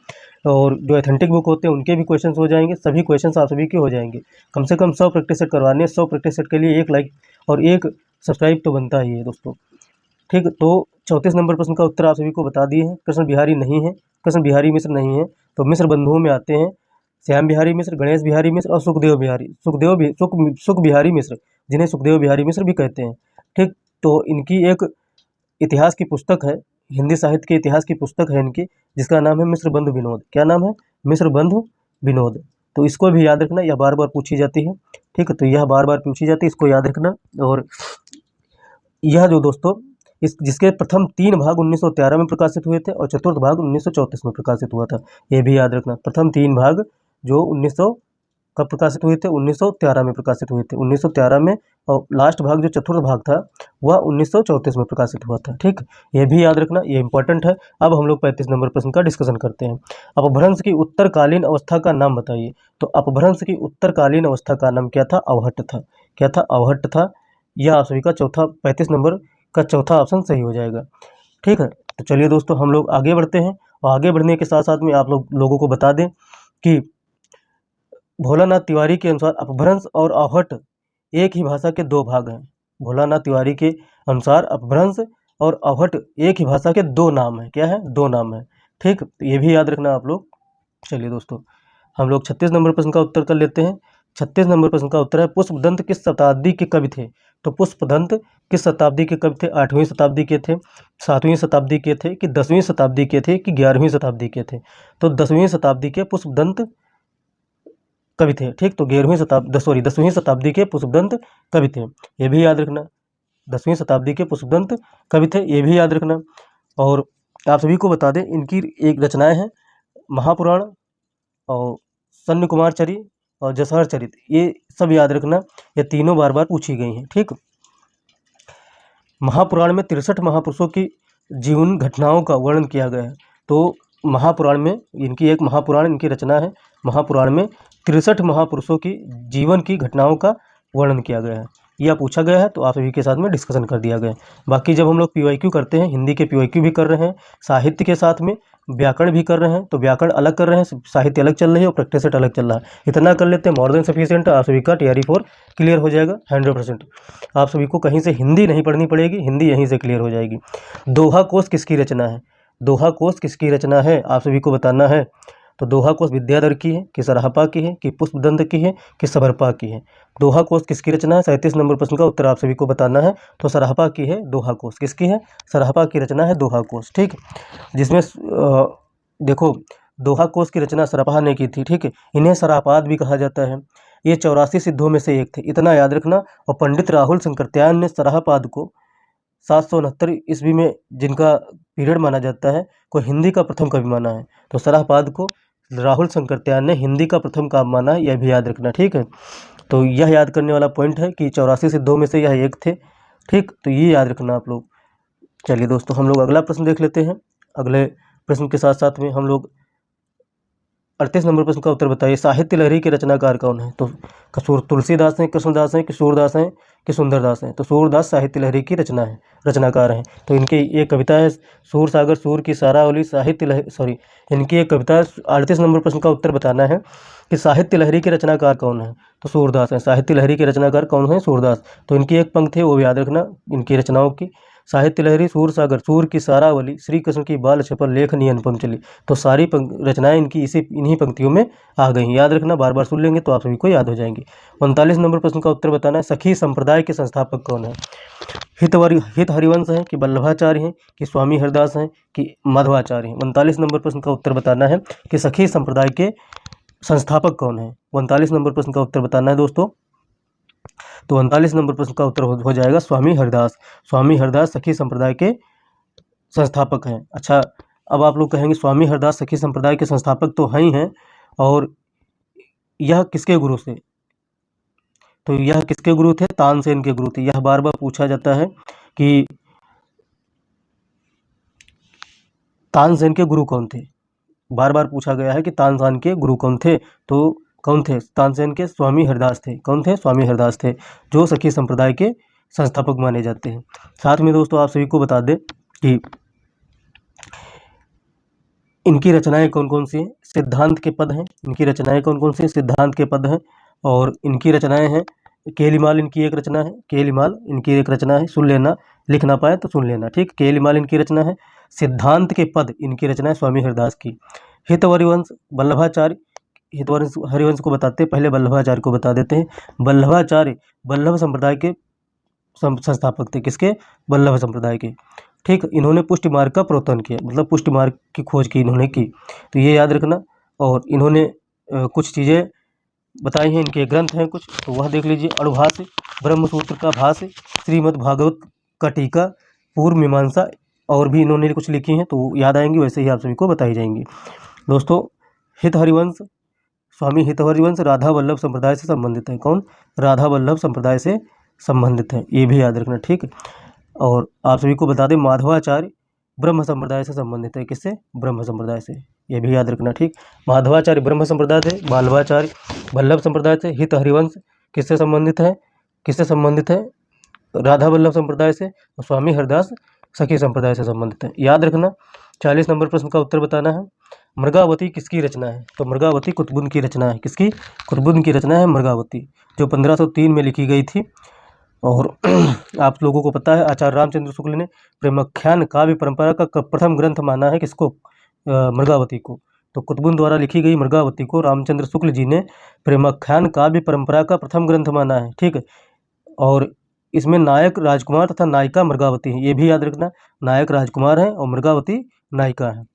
और जो ऑथेंटिक बुक होते हैं उनके भी क्वेश्चंस हो जाएंगे। सभी क्वेश्चंस आप सभी के हो जाएंगे। कम से कम 100 प्रैक्टिस सेट करवाने हैं। 100 प्रैक्टिस सेट के लिए 1 लाइक और 1 सब्सक्राइब तो बनता ही है दोस्तों। ठीक, तो 34 नंबर प्रश्न का उत्तर आप सभी को बता दिए हैं। कृष्ण बिहारी नहीं है, कृष्ण बिहारी मिश्र नहीं है। तो मिश्र बंधुओं में आते हैं श्याम बिहारी मिश्र, गणेश बिहारी मिश्र और सुखदेव बिहारी, सुख बिहारी मिश्र, जिन्हें सुखदेव बिहारी मिश्र भी कहते हैं। ठीक, तो इनकी एक इतिहास की पुस्तक है, हिंदी साहित्य के इतिहास की पुस्तक है इनकी, जिसका नाम है मिश्र बंधु विनोद। क्या नाम है? मिश्र बंधु विनोद। तो इसको भी याद रखना, यह बार बार पूछी जाती है। ठीक है, तो यह बार बार पूछी जाती है, इसको याद रखना। और यह जो दोस्तों जिसके प्रथम 3 भाग 1913 में प्रकाशित हुए थे और चतुर्थ भाग 1934 में प्रकाशित हुआ था, ये भी याद रखना। प्रथम 3 भाग जो 1900 कब प्रकाशित हुए थे? 1913 में प्रकाशित हुए थे, 1913 में। और लास्ट भाग जो चतुर्थ भाग था वह 1934 में प्रकाशित हुआ था। ठीक, ये भी याद रखना, ये इंपॉर्टेंट है। अब हम लोग 35 नंबर प्रश्न का डिस्कशन करते हैं। अपभ्रंश की उत्तरकालीन अवस्था का नाम बताइए। तो अपभ्रंश की उत्तरकालीन अवस्था का नाम क्या था? अवहट्ट था। क्या था? अवहट्ट था। यह आप सभी का 35 नंबर का चौथा ऑप्शन सही हो जाएगा। ठीक है, तो चलिए दोस्तों, हम लोग आगे बढ़ते हैं और आगे बढ़ने के साथ साथ में आप लोगों को बता दें कि भोलानाथ तिवारी के अनुसार अपभ्रंश और अवहट्ट एक ही भाषा के 2 भाग हैं। भोलानाथ तिवारी के अनुसार अपभ्रंश और अवहट्ट एक ही भाषा के 2 नाम हैं। क्या है? 2 नाम हैं। ठीक, तो ये भी याद रखना आप लोग। चलिए दोस्तों, हम लोग 36 नंबर प्रश्न का उत्तर कर लेते हैं। 36 नंबर प्रश्न का उत्तर है, पुष्पदंत किस शताब्दी के कवि थे? तो पुष्पदंत किस शताब्दी के कवि थे? 8वीं शताब्दी के थे, 7वीं शताब्दी के थे कि 10वीं शताब्दी के थे कि 11वीं शताब्दी के थे? तो 10वीं शताब्दी के पुष्पदंत कवि थे। ठीक, तो 10वीं शताब्दी के पुष्पदंत कवि थे, ये भी याद रखना। 10वीं शताब्दी के पुष्पदंत कवि थे, ये भी याद रखना। और आप सभी को बता दें, इनकी एक रचनाएं हैं महापुराण और सन्य कुमार चरित और जसहर चरित, ये सब याद रखना। ये तीनों बार बार पूछी गई हैं। ठीक, महापुराण में 63 महापुरुषों की जीवन घटनाओं का वर्णन किया गया है। तो महापुराण में इनकी एक महापुराण इनकी रचना है। महापुराण में 63 महापुरुषों की जीवन की घटनाओं का वर्णन किया गया है। यह पूछा गया है, तो आप सभी के साथ में डिस्कशन कर दिया गया है। बाकी जब हम लोग पीवाईक्यू करते हैं, हिंदी के पीवाईक्यू भी कर रहे हैं, साहित्य के साथ में व्याकरण भी कर रहे हैं, तो व्याकरण अलग कर रहे हैं, साहित्य अलग चल रही है और प्रैक्टिस सेट अलग चल रहा है। इतना कर लेते हैं, मोर देन सफिशिएंट। आप सभी का TRE 4 क्लियर हो जाएगा 100%। आप सभी को कहीं से हिंदी नहीं पढ़नी पड़ेगी, हिंदी यहीं से क्लियर हो जाएगी। दोहा कोश किसकी रचना है? दोहा कोश किसकी रचना है, आप सभी को बताना है। तो दोहा कोश विद्याधर की है कि सराहपा की है कि पुष्पदंत की है कि सबरपा की है? दोहा कोश किसकी रचना है? 37 नंबर प्रश्न का उत्तर आप सभी को बताना है। तो सराहपा की है दोहा कोश। किसकी है? सराहपा की रचना है दोहा कोश। ठीक, जिसमें देखो, दोहा कोश की रचना सराहपा ने की थी। ठीक है, इन्हें सराहपाद भी कहा जाता है। ये 84 सिद्धों में से एक थे, इतना याद रखना। और पंडित राहुल शंकरत्यायन ने सराहपाद को 769 ईस्वी में, जिनका पीरियड माना जाता है, को हिंदी का प्रथम कवि माना है। तो सराहपाद को राहुल शंकरत्यायन ने हिंदी का प्रथम काव्य माना है, यह भी याद रखना। ठीक है, तो यह याद करने वाला पॉइंट है कि 84 सिद्धों में से यह एक थे। ठीक, तो ये याद रखना आप लोग। चलिए दोस्तों, हम लोग अगला प्रश्न देख लेते हैं। अगले प्रश्न के साथ साथ में हम लोग 38 नंबर प्रश्न का उत्तर बताइए। साहित्य लहरी के रचनाकार कौन है? तो तुलसीदास हैं, कृष्णदास हैं, कि सूरदास हैं, कि सुंदरदास हैं? तो सूरदास साहित्य लहरी की रचनाकार हैं। तो इनकी एक कविता है सूर सागर सूर की सारावली साहित्य लहरी, सॉरी, इनकी एक कविता है। 38 नंबर प्रश्न का उत्तर बताना है कि साहित्य लहरी के रचनाकार कौन है? तो सूरदास हैं। साहित्य लहरी के रचनाकार कौन है? सूरदास। तो इनकी एक पंक्ति है, वो भी याद रखना इनकी रचनाओं की। साहित्य लहरी सूर सागर सूर की सारावली श्री कृष्ण की बाल छपल लेखनी अनुपम चली। तो सारी रचनाएं इनकी इन्हीं पंक्तियों में आ गई। याद रखना, बार बार सुन लेंगे तो आप सभी को याद हो जाएंगी। 39 नंबर प्रश्न का उत्तर बताना है। सखी संप्रदाय के संस्थापक कौन है? हित हरिवंश हैं, कि वल्लभाचार्य हैं, कि स्वामी हरदास हैं, कि माधवाचार्य हैं? 39 नंबर प्रश्न का उत्तर बताना है कि सखी संप्रदाय के संस्थापक कौन है? 39 नंबर प्रश्न का उत्तर बताना है दोस्तों। तो 39 नंबर प्रश्न का उत्तर हो जाएगा स्वामी हरदास। स्वामी हरदास सखी संप्रदाय के संस्थापक हैं। अच्छा, अब आप लोग कहेंगे स्वामी हरदास सखी संप्रदाय के संस्थापक तो हैं ही हैं, और यह किसके गुरु से? तो यह किसके गुरु थे? तानसेन के गुरु थे। यह बार बार पूछा जाता है कि तानसेन के गुरु कौन थे? बार बार पूछा गया है कि तानसेन के गुरु कौन थे? तो कौन थे? तानसेन के स्वामी हरदास थे। कौन थे? स्वामी हरदास थे, जो सखी संप्रदाय के संस्थापक माने जाते हैं। साथ में दोस्तों आप सभी को बता दें कि इनकी रचनाएं कौन कौन सी हैं? सिद्धांत के पद हैं। इनकी रचनाएं कौन कौन सी हैं? सिद्धांत के पद हैं। और इनकी रचनाएं हैं केलीमाल, इनकी एक रचना है। केलीमाल इनकी एक रचना है। सुन लेना, लिख ना पाए तो सुन लेना, ठीक। केलीमाल इनकी रचना है। सिद्धांत के पद इनकी रचना है स्वामी हरदास की। हित हरिवंश वल्लभाचार्य, हित हरिवंश को बताते हैं, पहले वल्लभाचार्य को बता देते हैं। वल्लभाचार्य वल्लभ संप्रदाय के संस्थापक थे। किसके? वल्लभ संप्रदाय के, ठीक। इन्होंने पुष्टि मार्ग का प्रवर्तन किया, मतलब पुष्टि मार्ग की खोज की इन्होंने की, तो ये याद रखना। और इन्होंने कुछ चीज़ें बताई हैं, इनके ग्रंथ हैं कुछ, तो वह देख लीजिए। अणुभाष्य, ब्रह्मसूत्र का भाष्य, श्रीमद् भागवत का टीका, पूर्व मीमांसा, और भी इन्होंने कुछ लिखी हैं, तो याद आएंगी, वैसे ही आप सभी को बताई जाएंगी। दोस्तों, हित हरिवंश, स्वामी हित हरिवंश राधा वल्लभ संप्रदाय से संबंधित है। कौन? राधा वल्लभ संप्रदाय से संबंधित है, ये भी याद रखना, ठीक। और आप सभी को बता दें माधवाचार्य ब्रह्म संप्रदाय से संबंधित है। किससे? ब्रह्म संप्रदाय से, ये भी याद रखना, ठीक। माधवाचार्य ब्रह्म संप्रदाय से, वल्लभाचार्य वल्लभ संप्रदाय से। हित हरिवंश किससे संबंधित है? किससे संबंधित है? राधा वल्लभ संप्रदाय से। और स्वामी हरदास सखी संप्रदाय से संबंधित है, याद रखना। 40 नंबर प्रश्न का उत्तर बताना है। मृगावती किसकी रचना है? तो मृगावती कुतुबुद्दीन की रचना है। किसकी? कुतुबुद्दीन की रचना है मृगावती, जो 1503 में लिखी गई थी। और आप लोगों को पता है आचार्य रामचंद्र शुक्ल ने प्रेमाख्यान काव्य परंपरा का प्रथम ग्रंथ माना है किसको? मृगावती को। तो कुतुबुद्दीन द्वारा लिखी गई मृगावती को रामचंद्र शुक्ल जी ने प्रेमाख्यान काव्य परंपरा का प्रथम ग्रंथ माना है, ठीक है। और इसमें नायक राजकुमार तथा नायिका मृगावती है, ये भी याद रखना। नायक राजकुमार है और मृगावती नायिका है।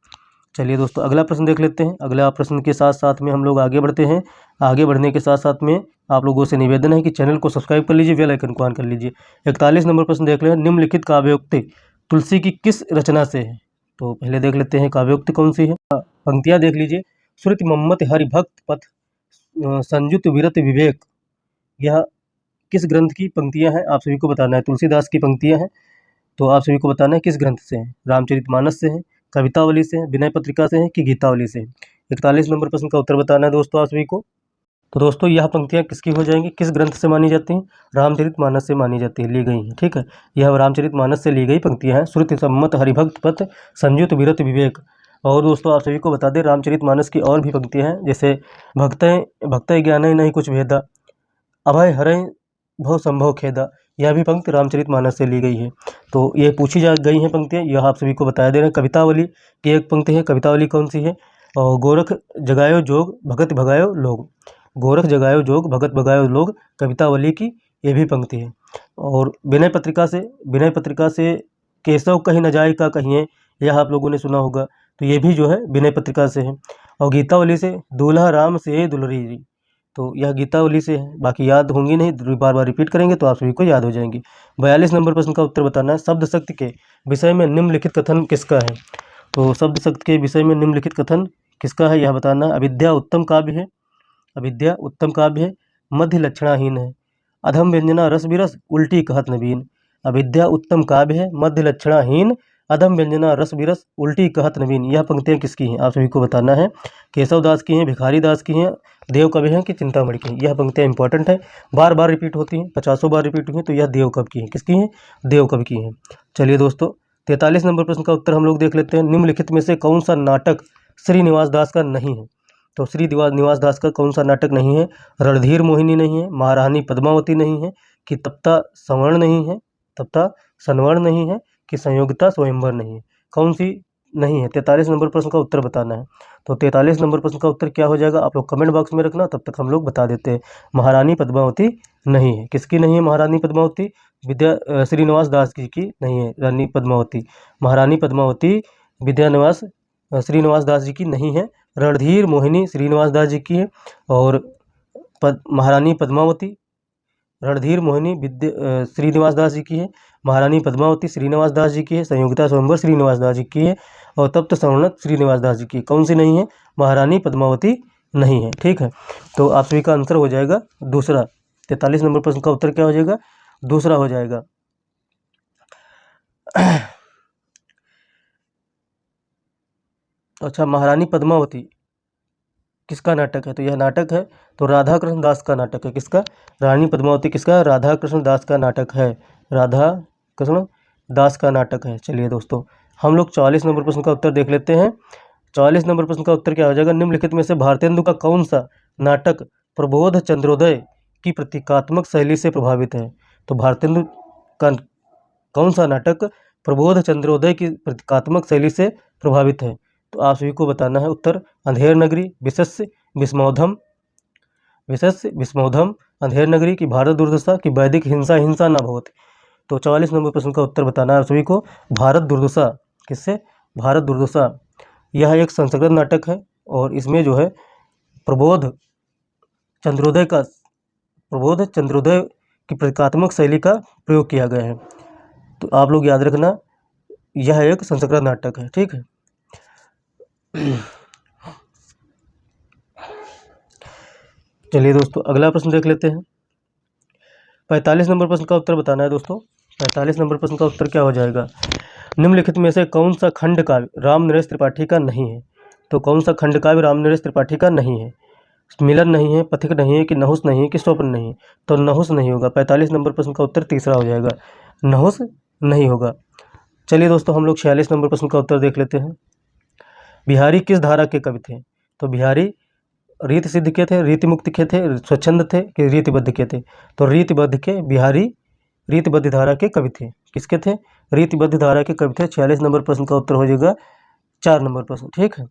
चलिए दोस्तों, अगला प्रश्न देख लेते हैं। अगला प्रश्न के साथ साथ में हम लोग आगे बढ़ते हैं। आगे बढ़ने के साथ साथ में आप लोगों से निवेदन है कि चैनल को सब्सक्राइब कर लीजिए, बेल आइकन को ऑन कर लीजिए। 41 नंबर प्रश्न देख लें। निम्नलिखित काव्योक्ति तुलसी की किस रचना से है? तो पहले देख लेते हैं काव्योक्ति कौन सी है। पंक्तियाँ देख लीजिए। श्रुति मम्मत हरिभक्त पथ संयुत विरत विवेक, यह किस ग्रंथ की पंक्तियाँ हैं? आप सभी को बताना है। तुलसीदास की पंक्तियाँ हैं, तो आप सभी को बताना है किस ग्रंथ से है। रामचरितमानस से है, कवितावली से है, विनय पत्रिका से है, कि गीतावली से है। 41 नंबर प्रश्न का उत्तर बताना है दोस्तों आप सभी को। तो दोस्तों, यह पंक्तियाँ किसकी हो जाएंगी? किस ग्रंथ से मानी जाती हैं? रामचरितमानस से मानी जाती है, ली गई हैं, ठीक है। यह रामचरितमानस से ली गई पंक्तियाँ हैं। श्रुति सम्मत हरिभक्त पथ संयुत विरत विवेक। और दोस्तों आप सभी को बता दें रामचरितमानस की और भी पंक्तियाँ हैं, जैसे भक्तय ज्ञानय नहीं कुछ भेदा, अभय हरय भव संभव खेदा, यह भी पंक्ति रामचरितमानस से ली गई है। तो ये पूछी जा गई हैं पंक्तियाँ, यह आप सभी को बताया दे रहे हैं। कवितावली की एक पंक्ति है, कवितावली कौन सी है? और गोरख जगायो जोग भगत भगायो लोग, गोरख जगायो जोग भगत भगायो लोग, कवितावली की ये भी पंक्ति है। और विनय पत्रिका से केशव कहीं न जाए का कहिए, यह आप लोगों ने सुना होगा, तो ये भी जो है विनय पत्रिका से है। और गीतावली से दूल्हा राम से दुलरी, तो यह गीतावली से है। बाकी याद होंगी नहीं, बार बार रिपीट करेंगे तो आप सभी को याद हो जाएंगी। 42 नंबर प्रश्न का उत्तर बताना है। शब्द शक्ति के विषय में निम्नलिखित कथन किसका है? तो शब्द शक्ति के विषय में निम्नलिखित कथन किसका है, यह बताना। अविद्या उत्तम काव्य है, अविद्या उत्तम काव्य है, मध्य लक्षणाहीन है, अधम व्यंजना रस बिरस उल्टी कहत नवीन। अविद्या उत्तम काव्य है, मध्य लक्षणाहीन, अधम व्यंजना रस बिरस उल्टी कहत नवीन, यह पंक्तियाँ किसकी हैं? आप सभी को बताना है। केशव दास की हैं, भिखारी दास की हैं, देव कवि हैं कि चिंतामणि की हैं? यह पंक्तियाँ इंपॉर्टेंट है, बार बार रिपीट होती हैं, 50 बार रिपीट हुई हैं, तो यह देव कवि की हैं। किसकी हैं? देव कवि की हैं। चलिए दोस्तों, 43 नंबर प्रश्न का उत्तर हम लोग देख लेते हैं। निम्नलिखित में से कौन सा नाटक श्रीनिवास दास का नहीं है? तो श्रीनिवास दास का कौन सा नाटक नहीं है? रणधीर मोहिनी नहीं है, महारानी पद्मावती नहीं है, कि तप्ता संवर्ण नहीं है, तप्ता संवर्ण नहीं है, कि संयोगिता स्वयंवर नहीं है? कौन सी नहीं है? 43 नंबर प्रश्न का उत्तर बताना है। तो 43 नंबर प्रश्न का उत्तर क्या हो जाएगा? आप लोग कमेंट बॉक्स में रखना, तब तक हम लोग बता देते हैं। महारानी पद्मावती नहीं है। किसकी नहीं है महारानी पद्मावती? श्रीनिवास दास जी की नहीं है रानी पद्मावती। महारानी पद्मावती विद्यानिवास श्रीनिवास दास जी की नहीं है। रणधीर मोहिनी श्रीनिवास दास जी की है। और महारानी पद्मावती रणधीर मोहिनी श्रीनिवास दास जी की है। महारानी पद्मावती श्रीनिवास दास जी की है। संयोगिता स्वयंवर श्रीनिवास दास जी की है। और तप्त संवर्णक श्रीनिवास दास जी की। कौन सी नहीं है? महारानी पद्मावती नहीं है। ठीक है, तो आप सभी का आंसर हो जाएगा दूसरा। 43 नंबर प्रश्न का उत्तर क्या हो जाएगा? दूसरा हो जाएगा। अच्छा, महारानी पद्मावती किसका नाटक है? तो यह नाटक है तो राधा कृष्ण दास का नाटक है। किसका? रानी पद्मावती किसका? राधा कृष्ण दास का नाटक है। राधा कृष्ण दास का नाटक है। चलिए दोस्तों, हम लोग 44 नंबर प्रश्न का उत्तर देख लेते हैं। 44 नंबर प्रश्न का उत्तर क्या हो जाएगा? निम्नलिखित में से भारतेंदु का कौन सा नाटक प्रबोध चंद्रोदय की प्रतीकात्मक शैली से प्रभावित है? तो भारतेंदु का कौन सा नाटक प्रबोध चंद्रोदय की प्रतीकात्मक शैली से प्रभावित है? तो आप सभी को बताना है उत्तर। अंधेर नगरी, विशस्य विस्मौधम, अंधेर नगरी की भारत दुर्दशा, की वैदिक हिंसा हिंसा न भवति। तो 44 नंबर प्रश्न का उत्तर बताना है आप सभी को। भारत दुर्दशा। किससे? भारत दुर्दशा। यह एक संस्कृत नाटक है और इसमें जो है प्रबोध चंद्रोदय की प्रतीकात्मक शैली का प्रयोग किया गया है। तो आप लोग याद रखना, यह एक संस्कृत नाटक है। ठीक है, चलिए दोस्तों, अगला प्रश्न देख लेते हैं। 45 नंबर प्रश्न का उत्तर बताना है दोस्तों। 45 नंबर प्रश्न का उत्तर क्या हो जाएगा? निम्नलिखित में से कौन सा खंड काव्य रामनरेश त्रिपाठी का नहीं है? तो कौन सा खंड काव्य रामनरेश त्रिपाठी का नहीं है? मिलन नहीं है, पथिक नहीं है, कि नहुस नहीं है, कि स्वप्न नहीं है? तो नहुस नहीं होगा। 45 नंबर प्रश्न का उत्तर तीसरा हो जाएगा, नहुस नहीं होगा। चलिए दोस्तों, हम लोग 46 नंबर प्रश्न का उत्तर देख लेते हैं। बिहारी किस धारा के कवि थे? तो बिहारी रीति सिद्ध के थे, रीति मुक्त के थे, स्वच्छंद थे, कि रीतिबद्ध के थे? तो रीतिबद्ध के बिहारी रीतिबद्ध धारा के कवि थे। किसके थे? रीतिबद्ध धारा के कवि थे। 46 नंबर प्रश्न का उत्तर हो जाएगा 4 नंबर प्रश्न। ठीक है,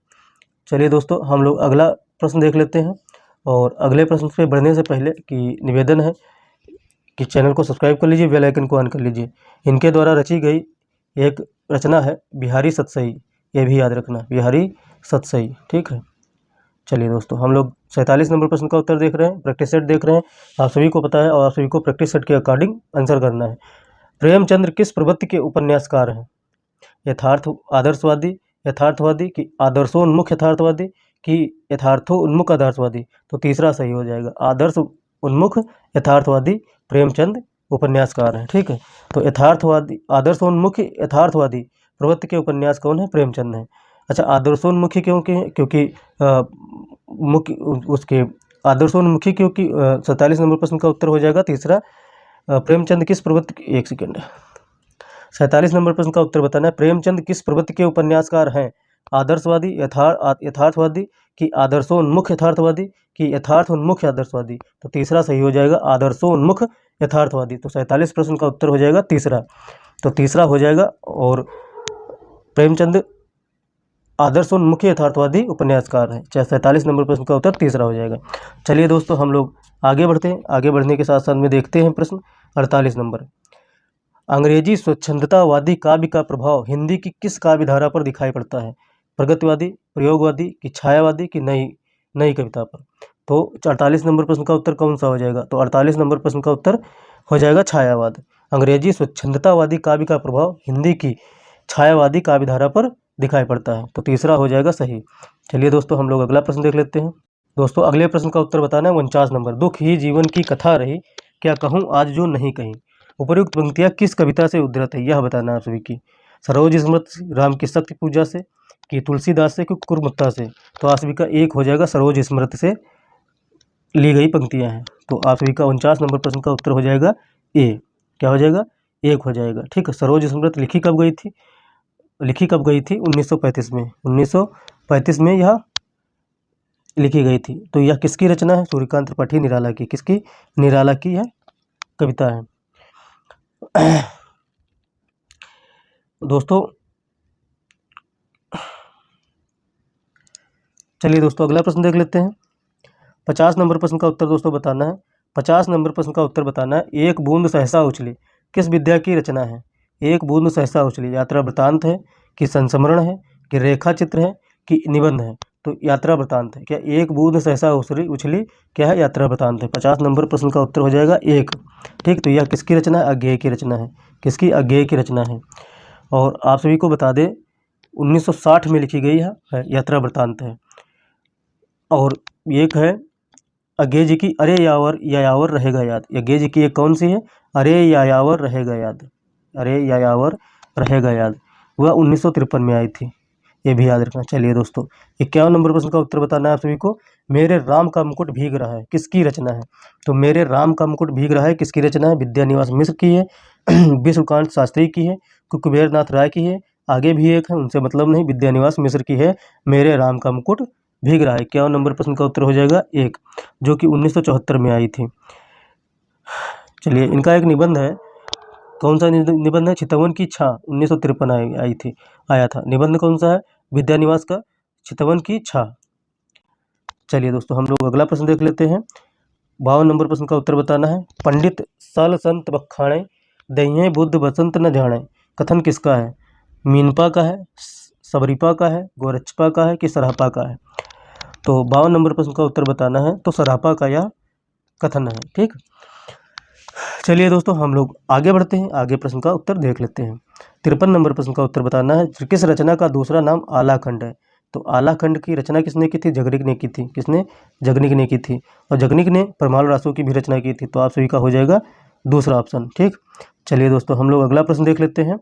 चलिए दोस्तों, हम लोग अगला प्रश्न देख लेते हैं। और अगले प्रश्न पे बढ़ने से पहले कि निवेदन है कि चैनल को सब्सक्राइब कर लीजिए, बेल आइकन को ऑन कर लीजिए। इनके द्वारा रची गई एक रचना है बिहारी सतसई, ये भी याद रखना, बिहारी सतसई। ठीक है, चलिए दोस्तों, हम लोग 47 नंबर प्रश्न का उत्तर देख रहे हैं, प्रैक्टिस सेट देख रहे हैं। आप सभी को पता है और आप सभी को प्रैक्टिस सेट के अकॉर्डिंग आंसर करना है। प्रेमचंद्र किस प्रवृत्ति के उपन्यासकार हैं? यथार्थवादी, कि आदर्शोन्मुख यथार्थवादी, कि यथार्थोन्मुख आदर्शवादी? तो तीसरा सही हो जाएगा, आदर्श उन्मुख यथार्थवादी प्रेमचंद उपन्यासकार हैं। ठीक है, तो यथार्थवादी आदर्शोन्मुख यथार्थवादी प्रवृत्ति के उपन्यास कौन है? प्रेमचंद हैं। अच्छा, आदर्शोन्मुखी क्योंकि मुख्य उसके आदर्शोन्मुखी क्योंकि 47 नंबर प्रश्न का उत्तर हो जाएगा तीसरा। प्रेमचंद किस प्रवृत्ति, एक सेकेंड, 47 नंबर प्रश्न का उत्तर बताना है। प्रेमचंद किस प्रवृत्ति के उपन्यासकार हैं? आदर्शवादी, यथार्थवादी, कि आदर्शोन्मुख यथार्थवादी, कि यथार्थोन्मुख आदर्शवादी? तो तीसरा सही हो जाएगा, आदर्शोन्मुख यथार्थवादी। तो 47 प्रश्न का उत्तर हो जाएगा तीसरा, तो तीसरा हो जाएगा। और प्रेमचंद आदर्शोन्मुखी यथार्थवादी उपन्यासकार हैं। 47 नंबर प्रश्न का उत्तर तीसरा हो जाएगा। चलिए दोस्तों, हम लोग आगे बढ़ते हैं। आगे बढ़ने के साथ साथ में देखते हैं प्रश्न 48 नंबर। अंग्रेजी स्वच्छंदतावादी काव्य का प्रभाव हिंदी की किस काव्य धारा पर दिखाई पड़ता है? प्रगतिवादी, प्रयोगवादी, कि छायावादी, कि नई कविता पर? तो 48 नंबर प्रश्न का उत्तर कौन सा हो जाएगा? तो 48 नंबर प्रश्न का उत्तर हो जाएगा छायावाद। अंग्रेजी स्वच्छंदतावादी काव्य का प्रभाव हिंदी की छायावादी काव्य धारा पर दिखाई पड़ता है। तो तीसरा हो जाएगा सही। चलिए दोस्तों, हम लोग अगला प्रश्न देख लेते हैं। दोस्तों, अगले प्रश्न का उत्तर बताना है 49 नंबर। दुख ही जीवन की कथा रही, क्या कहूँ आज जो नहीं कहीं? उपर्युक्त पंक्तियाँ किस कविता से उद्धृत है, यह बताना है आप सभी की। सरोज स्मृति राम की शक्ति पूजा से, कि तुलसीदास से, कि कुरमुत्ता से। तो आप सभी का एक हो जाएगा सरोज स्मृति से ली गई पंक्तियां हैं। तो आप सभी का 49 नंबर प्रश्न का उत्तर हो जाएगा ए। क्या हो जाएगा? एक हो जाएगा। ठीक है। सरोज स्मृति लिखी कब गई थी? 1935 में। 1935 में यह लिखी गई थी। तो यह किसकी रचना है? सूर्यकांत त्रिपाठी निराला की। किसकी? निराला की यह कविता है। दोस्तों चलिए दोस्तों अगला प्रश्न देख लेते हैं। 50 नंबर प्रश्न का उत्तर दोस्तों बताना है। 50 नंबर प्रश्न का उत्तर बताना है। एक बूंद सहसा उछली किस विद्या की रचना है? एक बूंद सहसा उछली यात्रा वृतांत है, कि संस्मरण है, कि रेखा चित्र है, कि निबंध है? तो यात्रा वृतांत है। क्या एक बूंद सहसा उछली क्या है? यात्रा वृतांत है। 50 नंबर प्रश्न का उत्तर हो जाएगा एक। ठीक। तो यह किसकी रचना है? अज्ञेय की रचना है। किसकी? अज्ञेय की रचना है। और आप सभी को बता दें 1960 में लिखी गई है यात्रा वृतांत है। और एक है अज्ञेय जी की अरे यायावर रहेगा याद। अज्ञेय जी की एक कौन सी है? अरे यायावर रहेगा याद। अरे यायावर रहेगा याद। वह 1953 में आई थी। ये भी याद रखना। चलिए दोस्तों 51 नंबर प्रश्न का उत्तर बताना है आप सभी को। मेरे राम का मुकुट भीग रहा है किसकी रचना है? तो मेरे राम का मुकुट भीग रहा है किसकी रचना है? विद्यानिवास मिश्र की है, विश्वकांत शास्त्री की है, कुबेरनाथ राय की है। आगे भी एक है, उनसे मतलब नहीं, विद्यानिवास मिश्र की है मेरे राम का मुकुट भीग रहा है। 51 नंबर प्रश्न का उत्तर हो जाएगा एक, जो कि 1974 में आई थी। चलिए इनका एक निबंध है। कौन सा निबंध है? चितवन की छा 1953 आई थी, आया था। निबंध कौन सा है? विद्यानिवास का चितवन की छा। चलिए दोस्तों हम लोग अगला प्रश्न देख लेते हैं। 52 नंबर प्रश्न का उत्तर बताना है। पंडित सल संत बखाणे दहिये बुद्ध बसंत न जाने कथन किसका है? मीनपा का है, सबरीपा का है, गोरचपा का है, कि सरापा का है? तो 52 नंबर प्रश्न का उत्तर बताना है। तो सरापा का यह कथन है। ठीक। चलिए दोस्तों हम लोग आगे बढ़ते हैं। आगे प्रश्न का उत्तर देख लेते हैं। 53 नंबर प्रश्न का उत्तर बताना है। किस रचना का दूसरा नाम आलाखंड है? तो आलाखंड की रचना किसने की थी? जगनिक ने की थी। किसने? जगनिक ने की थी। और जगनिक ने परमाणु रासों की भी रचना की थी। तो आप सभी का हो जाएगा दूसरा ऑप्शन। ठीक। चलिए दोस्तों हम लोग अगला प्रश्न देख लेते हैं।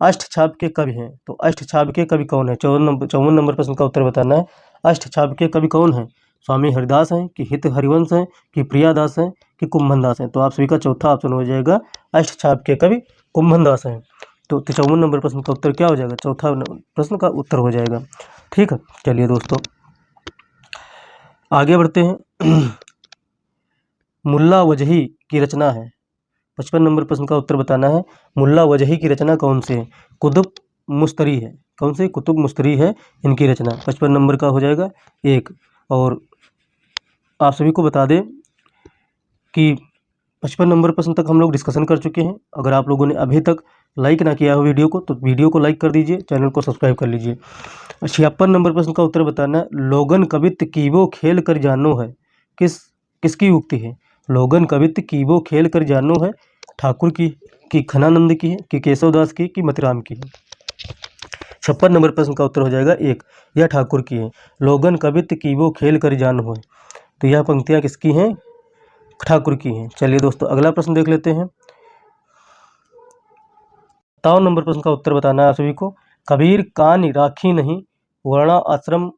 अष्टछाप के कवि हैं। तो अष्टछाप के कवि कौन है? 54 नंबर प्रश्न का उत्तर बताना है। अष्टछाप के कवि कौन है? स्वामी हरिदास हैं, कि हित हरिवंश हैं, कि प्रियादास हैं, कि कुंभनदास हैं? तो आप सभी का चौथा ऑप्शन हो जाएगा अष्टछाप के कवि कुंभनदास हैं। तो 54 नंबर प्रश्न का उत्तर क्या हो जाएगा? चौथा प्रश्न का उत्तर हो जाएगा। ठीक है। चलिए दोस्तों आगे बढ़ते हैं। मुल्ला वजही की रचना है। 55 नंबर प्रश्न का उत्तर बताना है। मुल्ला वजही की रचना कौन से है? कुतुब मुस्तरी है। कौन से? कुतुब मुस्तरी है इनकी रचना। 55 नंबर का हो जाएगा एक। और आप सभी को बता दें कि 55 नंबर प्रश्न तक हम लोग डिस्कशन कर चुके हैं। अगर आप लोगों ने अभी तक लाइक ना किया हो वीडियो को, तो वीडियो को लाइक कर दीजिए, चैनल को सब्सक्राइब कर लीजिए। 56 नंबर प्रश्न का उत्तर बताना है। लोगन कवित कीबो खेल कर जानो है किसकी उक्ति है? लोगन कवित कीबो खेल कर जानो है ठाकुर की, कि खनानंद की है, कि केशवदास की, कि मतिराम की है? 56 नंबर प्रश्न का उत्तर हो जाएगा एक, यह ठाकुर की है। लोगन कवित कीबो खेल कर जानो है। तो यह पंक्तियां किसकी हैं? ठाकुर की हैं। चलिए दोस्तों अगला प्रश्न देख लेते हैं। 57 नंबर प्रश्न का उत्तर बताना है आप सभी को। कबीर कान राखी नहीं वर्णा आश्रम